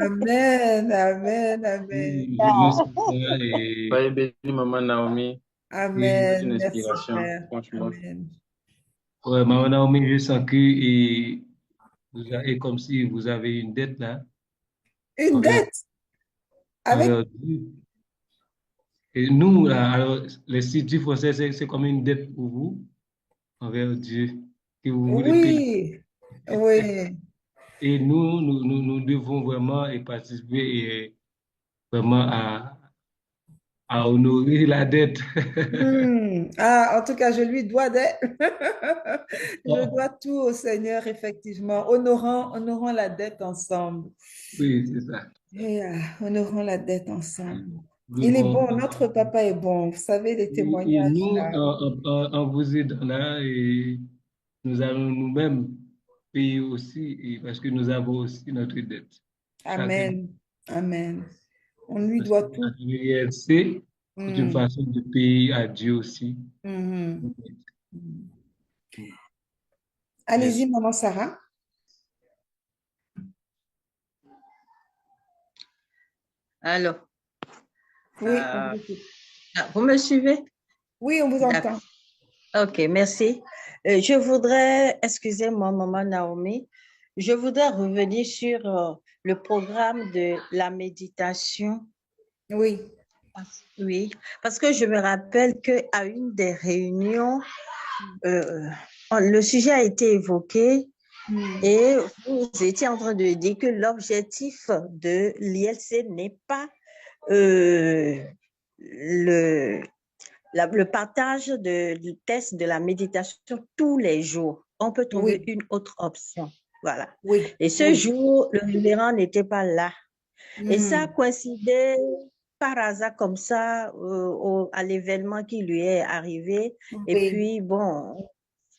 Amen, amen, amen. Soyez bénie, maman Naomi. Amen. C'est une Merci, inspiration, frère. franchement. Amen. Ouais, maman Naomi, je sens que vous avez, comme si vous avez une dette là. Une dette? Avec... Dieu. Et nous, là, alors, les sites français, c'est comme une dette pour vous envers Dieu que vous voulez payer. Oui, oui. Et nous devons vraiment participer et vraiment à honorer la dette. Ah, en tout cas, je lui dois des... Je dois tout au Seigneur, effectivement. Honorons la dette ensemble. Oui, c'est ça. Et, honorons la dette ensemble. Il est bon, notre papa est bon. Vous savez, les Et témoignages nous, là. en vous aidant là, et nous allons nous-mêmes payer aussi, et parce que nous avons aussi notre dette. Chacun. Amen. Amen. On lui Parce doit que tout. la IRC, c'est une façon de payer à Dieu aussi. Allez-y, maman Sarah. Alors, Oui, on vous écoute. vous me suivez? Oui, on vous entend. Ok, merci. Je voudrais, excusez-moi, maman Naomi, je voudrais revenir sur le programme de la méditation. Oui. Oui, parce que je me rappelle qu'à une des réunions, le sujet a été évoqué et vous étiez en train de dire que l'objectif de l'ILC n'est pas le partage du test de la méditation tous les jours. On peut trouver une autre option. Voilà. Oui. Et ce jour, le révérend n'était pas là. Et ça coïncidait par hasard comme ça à l'événement qui lui est arrivé. Et puis, bon,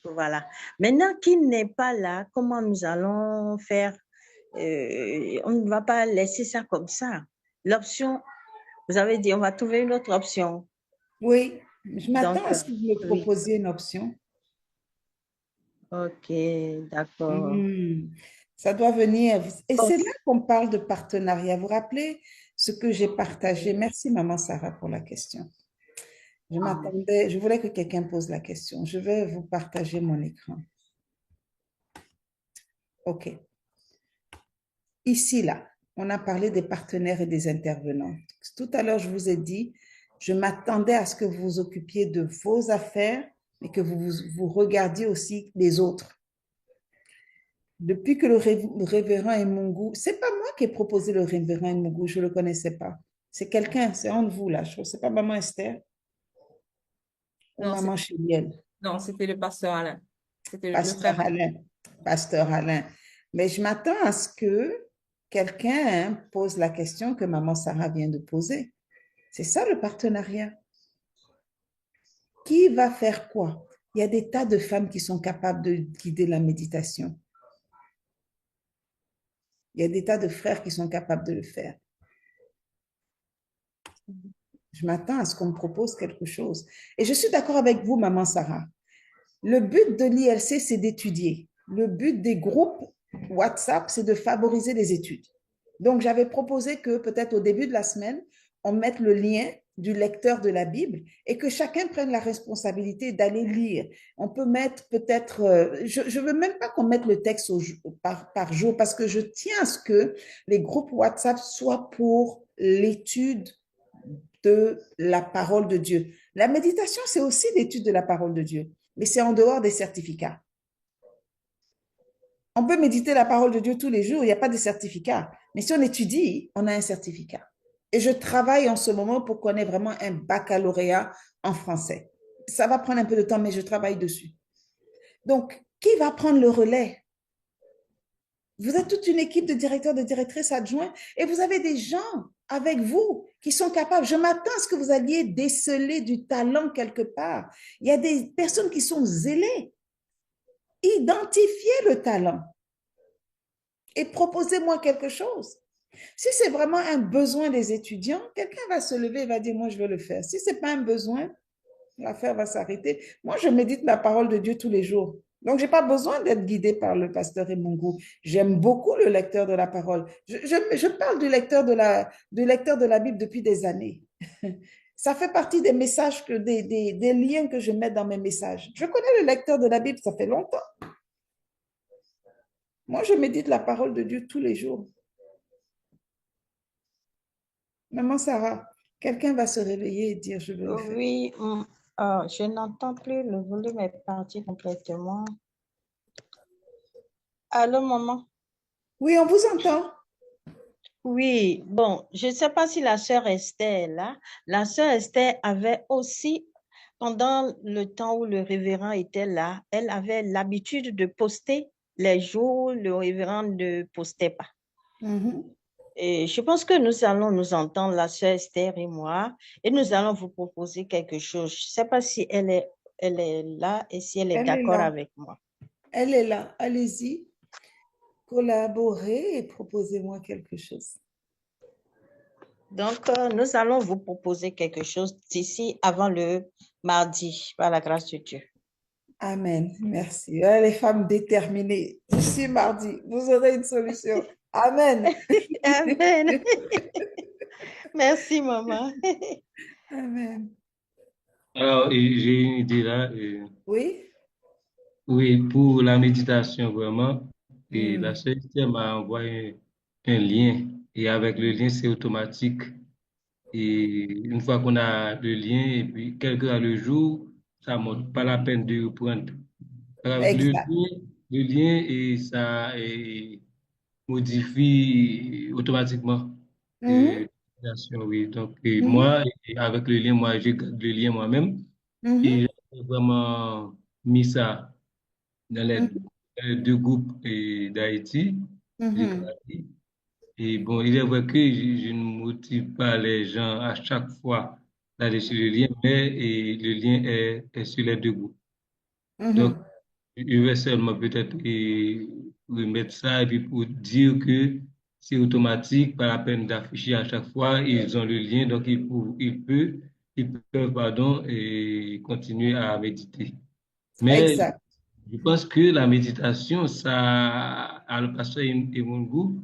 voilà. Maintenant qu'il n'est pas là, comment nous allons faire? On ne va pas laisser ça comme ça. L'option, vous avez dit, on va trouver une autre option. Oui, je m'attends à ce que vous me proposiez une option. Ok, d'accord. Ça doit venir. Et c'est là qu'on parle de partenariat. Vous vous rappelez ce que j'ai partagé? Merci, maman Sarah, pour la question. Je voulais que quelqu'un pose la question. Je vais vous partager mon écran. OK. Ici, là, on a parlé des partenaires et des intervenants. Tout à l'heure, je vous ai dit Je m'attendais à ce que vous vous occupiez de vos affaires, mais que vous regardiez aussi les autres. Depuis que le révérend Emungu, c'est pas moi qui ai proposé le révérend Emungu, je ne le connaissais pas. C'est quelqu'un, c'est un de vous là. C'est pas maman Esther ou Non, maman Chéliel. non, c'était le pasteur Alain. C'était le Pasteur frère. Alain. Pasteur Alain. Mais je m'attends à ce que quelqu'un pose la question que maman Sarah vient de poser. C'est ça le partenariat. Qui va faire quoi? Il y a des tas de femmes qui sont capables de guider la méditation. Il y a des tas de frères qui sont capables de le faire. Je m'attends à ce qu'on me propose quelque chose. Et je suis d'accord avec vous, maman Sarah. Le but de l'ILC, c'est d'étudier. Le but des groupes WhatsApp, c'est de favoriser les études. Donc, j'avais proposé que peut-être au début de la semaine, on mette le lien du lecteur de la Bible et que chacun prenne la responsabilité d'aller lire. On peut mettre peut-être, je ne veux même pas qu'on mette le texte par jour parce que je tiens à ce que les groupes WhatsApp soient pour l'étude de la parole de Dieu. La méditation, c'est aussi l'étude de la parole de Dieu, mais c'est en dehors des certificats. On peut méditer la parole de Dieu tous les jours, il n'y a pas de certificat. Mais si on étudie, on a un certificat. Et je travaille en ce moment pour qu'on ait vraiment un baccalauréat en français. Ça va prendre un peu de temps, mais je travaille dessus. Donc, qui va prendre le relais? Vous êtes toute une équipe de directeurs, de directrices adjoints et vous avez des gens avec vous qui sont capables. Je m'attends à ce que vous alliez déceler du talent quelque part. Il y a des personnes qui sont zélées. Identifiez le talent et proposez-moi quelque chose. Si c'est vraiment un besoin des étudiants, quelqu'un va se lever et va dire, moi, je veux le faire. Si ce n'est pas un besoin, l'affaire va s'arrêter. Moi, je médite la parole de Dieu tous les jours. Donc, je n'ai pas besoin d'être guidée par le pasteur Emungu. J'aime beaucoup le lecteur de la parole. Je parle du lecteur de la Bible depuis des années. Ça fait partie des messages, des liens que je mets dans mes messages. Je connais le lecteur de la Bible, ça fait longtemps. Moi, je médite la parole de Dieu tous les jours. Maman Sarah, quelqu'un va se réveiller et dire, je veux le faire. Oui, je n'entends plus, le volume est parti complètement. Allô, maman? Oui, on vous entend. Oui, bon, je ne sais pas si la sœur Esther est là. La sœur Esther avait aussi, pendant le temps où le révérend était là, elle avait l'habitude de poster les jours où le révérend ne postait pas. Et je pense que nous allons nous entendre, la sœur Esther et moi, et nous allons vous proposer quelque chose. Je ne sais pas si elle est là et si elle est d'accord avec moi. Elle est là. Allez-y, collaborez et proposez-moi quelque chose. Donc, nous allons vous proposer quelque chose d'ici avant le mardi, par la grâce de Dieu. Amen. Merci. Les femmes déterminées. D'ici mardi, vous aurez une solution. Amen. Amen. Merci, maman. Amen. Alors, j'ai une idée là. Oui? Oui, pour la méditation, vraiment. Et la sœur Esther m'a envoyé un lien. Et avec le lien, c'est automatique. Et une fois qu'on a le lien, et puis quel que soit le jour, ça ne monte pas la peine de reprendre. Exact. Le lien et ça modifie automatiquement. Oui. Donc, moi, avec le lien, moi, j'ai le lien moi-même. Et j'ai vraiment mis ça dans les deux groupes d'Haïti. J'ai travaillé. Et bon, il est vrai que je ne motive pas les gens à chaque fois d'aller sur le lien, mais le lien est sur les deux groupes. Donc, je vais seulement peut-être remettre ça et puis pour dire que c'est automatique, pas la peine d'afficher à chaque fois, ils ont le lien, donc ils peuvent, pardon, et continuer à méditer. Mais Exact. je pense que la méditation, ça, à le pasteur Emungu,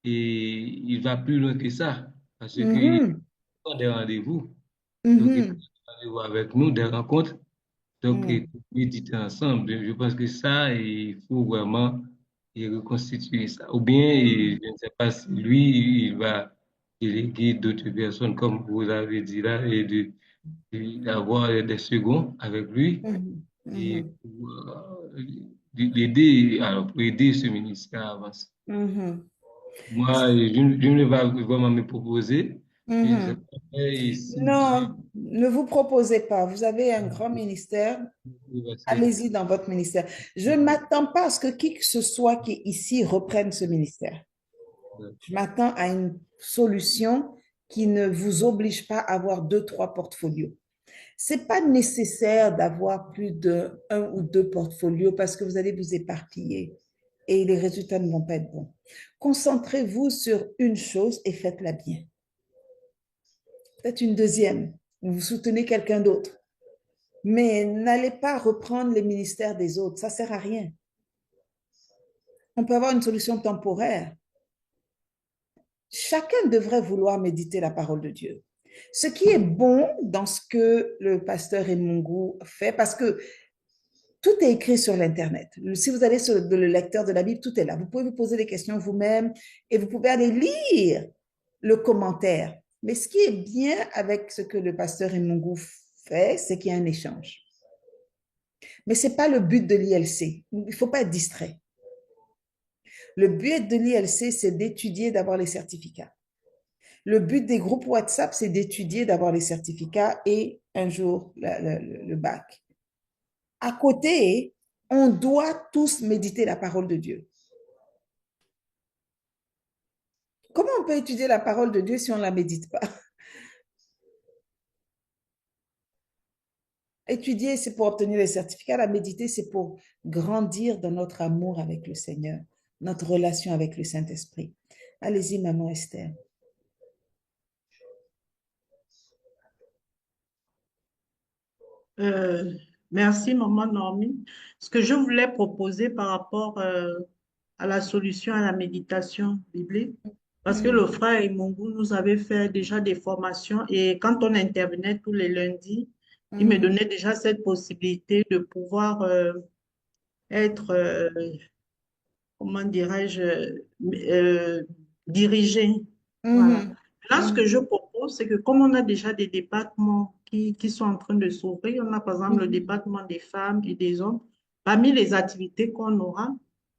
et il va plus loin que ça, parce qu'il prend des rendez-vous. Donc, il prend des rendez-vous avec nous, des rencontres. Donc, et pour méditer ensemble, je pense que ça, il faut vraiment reconstituer ça. Ou bien, je ne sais pas si lui, il va déléguer d'autres personnes, comme vous avez dit là, et d'avoir des seconds avec lui et pour l'aider, alors pour aider ce ministère à avancer. Moi, je ne vais pas vraiment me proposer. Et Non, ne vous proposez pas. Vous avez un grand ministère. Allez-y dans votre ministère. Je ne m'attends pas à ce que qui que ce soit qui est ici reprenne ce ministère. Je m'attends à une solution qui ne vous oblige pas à avoir 2, 3 portfolios. C'est pas nécessaire d'avoir plus de 1 ou 2 portfolios parce que vous allez vous éparpiller et les résultats ne vont pas être bons. Concentrez-vous sur une chose et faites-la bien. Peut-être une deuxième, vous soutenez quelqu'un d'autre. Mais n'allez pas reprendre les ministères des autres, ça sert à rien. On peut avoir une solution temporaire. Chacun devrait vouloir méditer la parole de Dieu. Ce qui est bon dans ce que le pasteur Emungu fait, parce que tout est écrit sur l'Internet. Si vous allez sur le lecteur de la Bible, tout est là. Vous pouvez vous poser des questions vous-même et vous pouvez aller lire le commentaire. Mais ce qui est bien avec ce que le pasteur Emungu fait, c'est qu'il y a un échange. Mais ce n'est pas le but de l'ILC. Il ne faut pas être distrait. Le but de l'ILC, c'est d'étudier, d'avoir les certificats. Le but des groupes WhatsApp, c'est d'étudier, d'avoir les certificats et un jour le bac. À côté, on doit tous méditer la parole de Dieu. Comment on peut étudier la parole de Dieu si on ne la médite pas? Étudier, c'est pour obtenir les certificats. La méditer, c'est pour grandir dans notre amour avec le Seigneur, notre relation avec le Saint-Esprit. Allez-y, maman Esther. Merci, maman Normie. Ce que je voulais proposer par rapport à la solution à la méditation biblique, parce que le frère Emungu nous avait fait déjà des formations et quand on intervenait tous les lundis, il me donnait déjà cette possibilité de pouvoir être, comment dirais-je, dirigé. Voilà. Là, ce que je propose, c'est que comme on a déjà des départements qui sont en train de s'ouvrir, on a par exemple le département des femmes et des hommes, parmi les activités qu'on aura,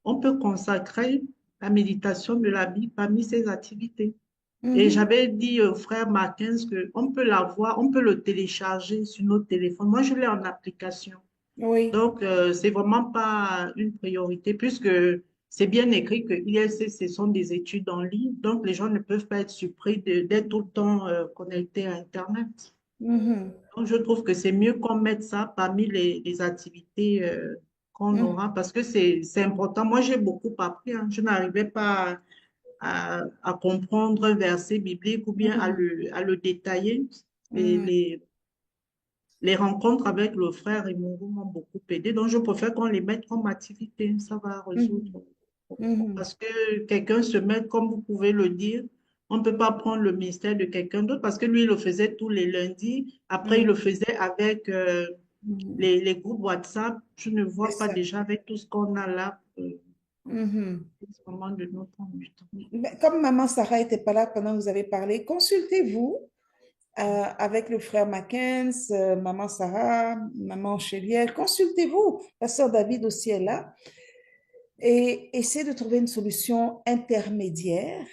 on peut consacrer la méditation de la Bible parmi ces activités. Et j'avais dit au frère Martins qu'on peut l'avoir, on peut le télécharger sur notre téléphone. Moi, je l'ai en application. Oui. Donc, c'est vraiment pas une priorité puisque c'est bien écrit que l'ILC, ce sont des études en ligne. Donc, les gens ne peuvent pas être surpris d'être tout le temps connectés à Internet. Donc, je trouve que c'est mieux qu'on mette ça parmi les activités qu'on aura parce que c'est important. Moi, j'ai beaucoup appris. Hein. Je n'arrivais pas à comprendre un verset biblique ou bien à le détailler. Et les rencontres avec le frère Emungu m'ont beaucoup aidé. Donc, je préfère qu'on les mette comme activité. Ça va résoudre. Parce que quelqu'un se met, comme vous pouvez le dire, on ne peut pas prendre le ministère de quelqu'un d'autre parce que lui, il le faisait tous les lundis. Après, il le faisait avec les groupes WhatsApp. Je ne vois pas déjà avec tout ce qu'on a là. De notre Comme maman Sarah n'était pas là pendant que vous avez parlé, consultez-vous avec le frère Mackenzie, maman Sarah, maman Chélière, consultez-vous. Pasteur David aussi est là. Et essayez de trouver une solution intermédiaire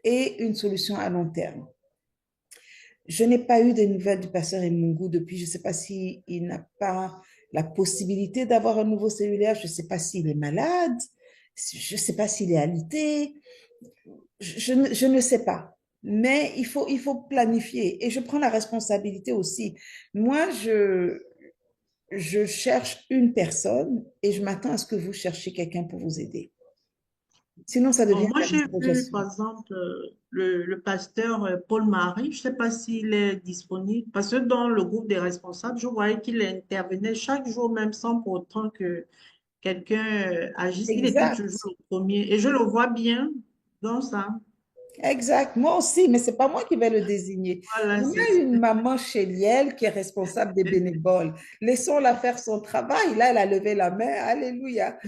et une solution à long terme. Je n'ai pas eu de nouvelles du pasteur Emungu depuis, je ne sais pas s'il n'a pas la possibilité d'avoir un nouveau cellulaire, je ne sais pas s'il est malade, je ne sais pas s'il est alité, je ne sais pas. Mais il faut planifier et je prends la responsabilité aussi. Moi, je cherche une personne et je m'attends à ce que vous cherchiez quelqu'un pour vous aider. Sinon, ça devient... Moi, j'ai vu, par exemple, le pasteur Paul-Marie, je ne sais pas s'il est disponible, parce que dans le groupe des responsables, je voyais qu'il intervenait chaque jour, même sans pour autant que quelqu'un agisse. Il était toujours le premier. Et je le vois bien dans ça. Exact, moi aussi, mais ce n'est pas moi qui vais le désigner. Voilà, il y a une maman Chéliel qui est responsable des bénévoles. Laissons-la faire son travail. Là, elle a levé la main. Alléluia.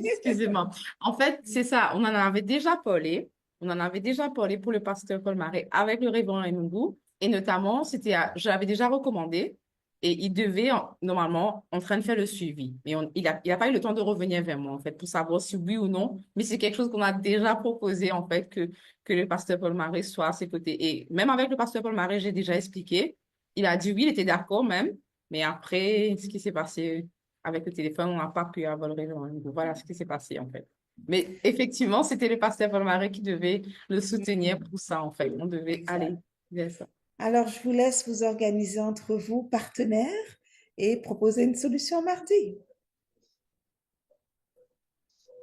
Excusez-moi. En fait, c'est ça. On en avait déjà parlé. On en avait déjà parlé pour le pasteur Paul Marais avec le révérend Emungu. Et notamment, je l'avais déjà recommandé. Et il devait, normalement, en train de faire le suivi. Mais il a pas eu le temps de revenir vers moi, en fait, pour savoir si oui ou non. Mais c'est quelque chose qu'on a déjà proposé, en fait, que le pasteur Paul Marais soit à ses côtés. Et même avec le pasteur Paul Marais, j'ai déjà expliqué. Il a dit oui, il était d'accord même. Mais après, ce qui s'est passé avec le téléphone, on n'a pas pu avoir le révérend Emungu. Voilà ce qui s'est passé, en fait. Mais effectivement, c'était le pasteur Paul Marais qui devait le soutenir pour ça, en fait. On devait aller vers ça. Alors, je vous laisse vous organiser entre vous, partenaires, et proposer une solution mardi.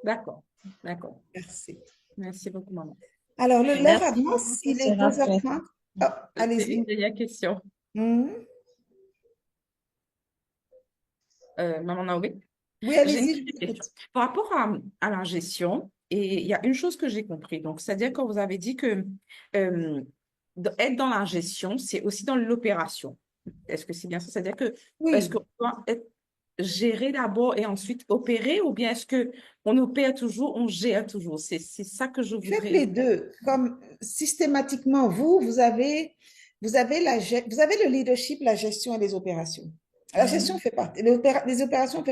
D'accord, d'accord. Merci. Merci beaucoup, maman. Alors, l'heure Merci avance, beaucoup, il est c'est Raphaël. 2h30. Oh, C'est une allez-y. dernière question. Mhm. Maman Naomi, Oui, j'ai une allez-y, je petite vous question. écoute. Par rapport à la gestion, et il y a une chose que j'ai compris. Donc, c'est-à-dire que vous avez dit que être dans la gestion, c'est aussi dans l'opération. Est-ce que c'est bien ça? C'est-à-dire que est-ce Oui, qu'on doit gérer d'abord et ensuite opérer, ou bien est-ce que on opère toujours, on gère toujours? C'est ça que je faites voudrais. les deux. Comme systématiquement, vous avez, vous avez le leadership, la gestion et les opérations. La gestion fait partie, les opérations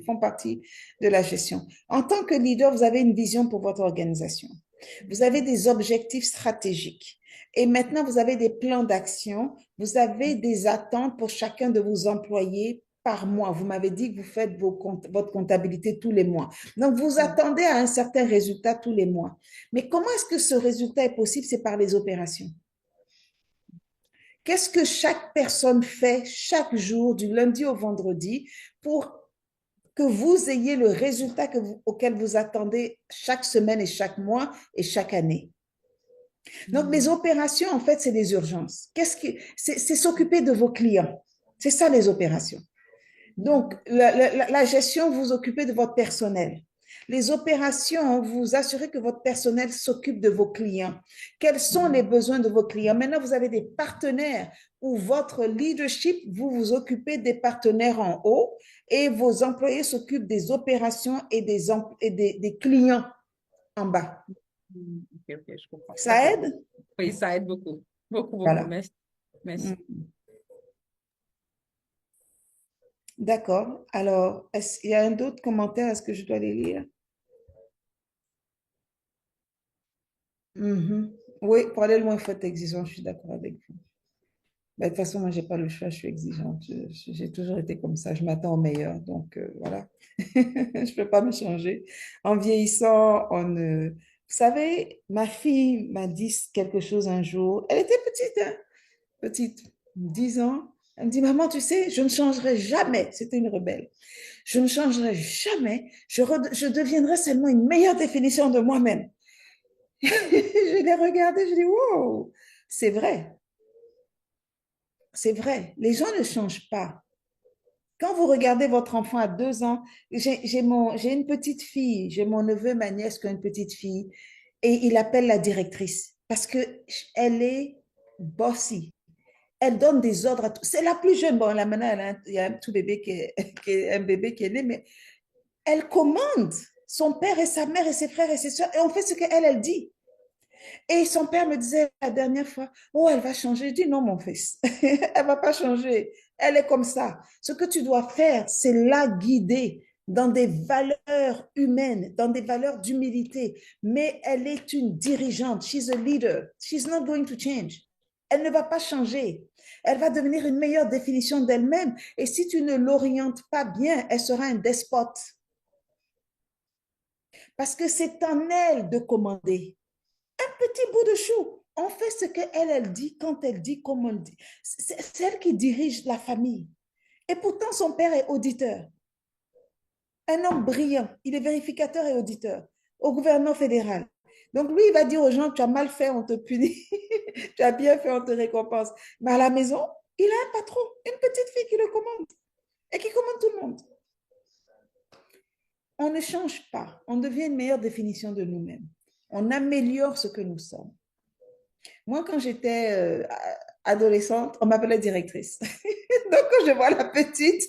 font partie de la gestion. En tant que leader, vous avez une vision pour votre organisation. Vous avez des objectifs stratégiques. Et maintenant, vous avez des plans d'action. Vous avez des attentes pour chacun de vos employés par mois. Vous m'avez dit que vous faites votre comptabilité tous les mois. Donc, vous attendez à un certain résultat tous les mois. Mais comment est-ce que ce résultat est possible? C'est par les opérations. Qu'est-ce que chaque personne fait chaque jour, du lundi au vendredi, pour que vous ayez le résultat auquel vous attendez chaque semaine et chaque mois et chaque année? Donc, les opérations, en fait, c'est des urgences. C'est s'occuper de vos clients. C'est ça, les opérations. Donc, la gestion, vous occupez de votre personnel. Les opérations, vous assurez que votre personnel s'occupe de vos clients. Quels sont les besoins de vos clients? Maintenant, vous avez des partenaires où votre leadership, vous vous occupez des partenaires en haut et vos employés s'occupent des opérations et des clients en bas. Ok, je comprends. Ça D'accord. aide? Oui, ça aide beaucoup. Beaucoup, beaucoup. Voilà. Merci. Merci. D'accord. Alors, est-ce qu'il y a un autre commentaire? Est-ce que je dois les lire? Oui, pour aller loin, il faut être exigeant. Je suis d'accord avec vous. Mais de toute façon, moi, je n'ai pas le choix. Je suis exigeante. J'ai toujours été comme ça. Je m'attends au meilleur. Donc, voilà. Je ne peux pas me changer. En vieillissant, Vous savez, ma fille m'a dit quelque chose un jour. Elle était petite, hein, petite, 10 ans. Elle me dit, maman, tu sais, je ne changerai jamais. C'était une rebelle. Je ne changerai jamais. Je deviendrai seulement une meilleure définition de moi-même. Je l'ai regardé, je dis, wow, c'est vrai. C'est vrai. Les gens ne changent pas. Quand vous regardez votre enfant à 2 ans, j'ai une petite fille, j'ai mon neveu, ma nièce qui a une petite fille, et il appelle la directrice parce qu'elle est bossy. Elle donne des ordres à tout. C'est la plus jeune. Bon, là maintenant, il y a un tout bébé un bébé qui est né, mais elle commande son père et sa mère et ses frères et ses soeurs, et on fait ce qu'elle dit. Et son père me disait la dernière fois, oh, elle va changer. Je dis, non, mon fils, elle ne va pas changer. Elle est comme ça. Ce que tu dois faire, c'est la guider dans des valeurs humaines, dans des valeurs d'humilité. Mais elle est une dirigeante. She's a leader. She's not going to change. Elle ne va pas changer. Elle va devenir une meilleure définition d'elle-même. Et si tu ne l'orientes pas bien, elle sera un despote. Parce que c'est en elle de commander. Un petit bout de chou. On fait ce qu'elle dit, quand elle dit, comme on dit. C'est elle qui dirige la famille. Et pourtant, son père est auditeur. Un homme brillant. Il est vérificateur et auditeur au gouvernement fédéral. Donc, lui, il va dire aux gens, tu as mal fait, on te punit. Tu as bien fait, on te récompense. Mais à la maison, il a un patron, une petite fille qui le commande et qui commande tout le monde. On ne change pas. On devient une meilleure définition de nous-mêmes. On améliore ce que nous sommes. Moi, quand j'étais adolescente, on m'appelait directrice. Donc, quand je vois la petite,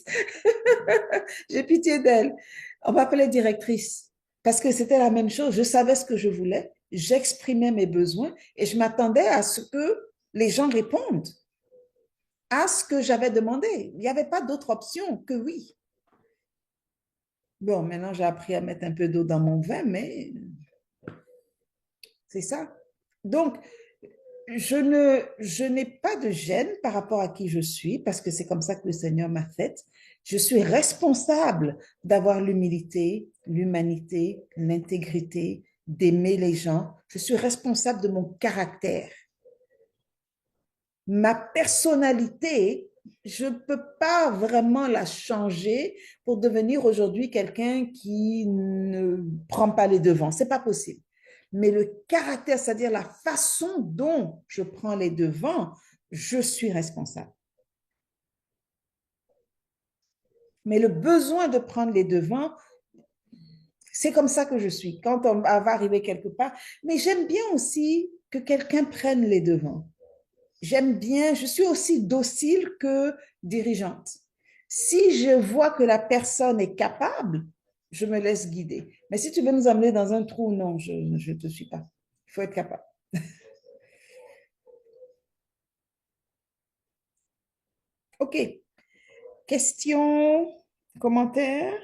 j'ai pitié d'elle. On m'appelait directrice parce que c'était la même chose. Je savais ce que je voulais j'exprimais mes besoins et je m'attendais à ce que les gens répondent à ce que j'avais demandé. Il n'y avait pas d'autre option que oui. Bon, maintenant, j'ai appris à mettre un peu d'eau dans mon vin, mais c'est ça. Donc, je n'ai pas de gêne par rapport à qui je suis parce que c'est comme ça que le Seigneur m'a faite. Je suis responsable d'avoir l'humilité, l'humanité, l'intégrité, d'aimer les gens. Je suis responsable de mon caractère. Ma personnalité, je ne peux pas vraiment la changer pour devenir aujourd'hui quelqu'un qui ne prend pas les devants. Ce n'est pas possible. Mais le caractère, c'est-à-dire la façon dont je prends les devants, je suis responsable. Mais le besoin de prendre les devants, c'est comme ça que je suis. Quand on va arriver quelque part, mais j'aime bien aussi que quelqu'un prenne les devants. J'aime bien, je suis aussi docile que dirigeante. Si je vois que la personne est capable, je me laisse guider. Mais si tu veux nous amener dans un trou, non, je ne te suis pas. Il faut être capable. OK. Questions, commentaires?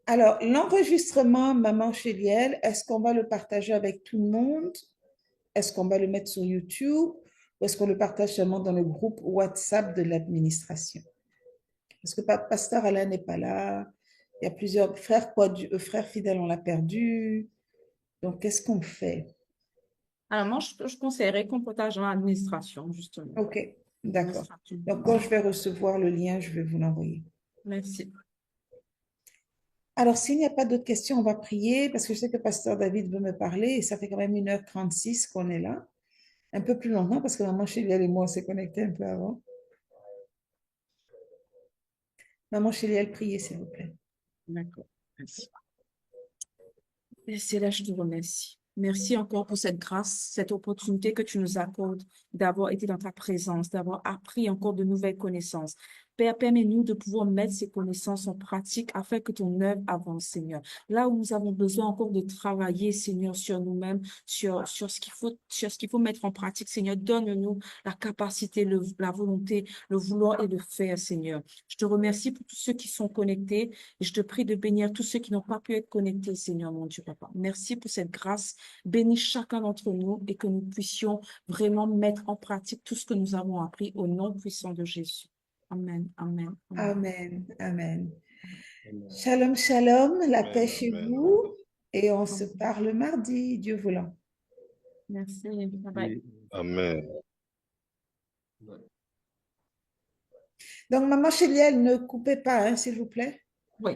Alors, l'enregistrement Maman Chéliel, est-ce qu'on va le partager avec tout le monde? Est-ce qu'on va le mettre sur YouTube? Ou est-ce qu'on le partage seulement dans le groupe WhatsApp de l'administration? Parce que Pasteur Alain n'est pas là. Il y a plusieurs frères fidèles, on l'a perdu. Donc, qu'est-ce qu'on fait? Alors, moi, je conseillerais qu'on partage dans l'administration, justement. OK, d'accord. Donc, quand je vais recevoir le lien, je vais vous l'envoyer. Merci. Alors, s'il n'y a pas d'autres questions, on va prier parce que je sais que Pasteur David veut me parler et ça fait quand même 1h36 qu'on est là. Un peu plus longtemps parce que Maman Chéliel et moi, on s'est connectés un peu avant. Maman Chéliel, priez, s'il vous plaît. D'accord. Merci. Seigneur, je te remercie. Merci encore pour cette grâce, cette opportunité que tu nous accordes d'avoir été dans ta présence, d'avoir appris encore de nouvelles connaissances. Père, permets-nous de pouvoir mettre ces connaissances en pratique afin que ton œuvre avance, Seigneur. Là où nous avons besoin encore de travailler, Seigneur, sur nous-mêmes, sur ce qu'il faut mettre en pratique, Seigneur, donne-nous la capacité, la volonté, le vouloir et le faire, Seigneur. Je te remercie pour tous ceux qui sont connectés et je te prie de bénir tous ceux qui n'ont pas pu être connectés, Seigneur, mon Dieu, Papa. Merci pour cette grâce. Bénis chacun d'entre nous et que nous puissions vraiment mettre en pratique tout ce que nous avons appris au nom puissant de Jésus. Amen, amen, amen. Amen, amen. Shalom, shalom, la paix chez vous et on se parle mardi, Dieu voulant. Merci, bye bye. Amen. Donc, Maman Chéliel, ne coupez pas, hein, s'il vous plaît. Oui.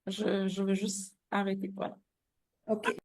Je veux juste arrêter, voilà. OK.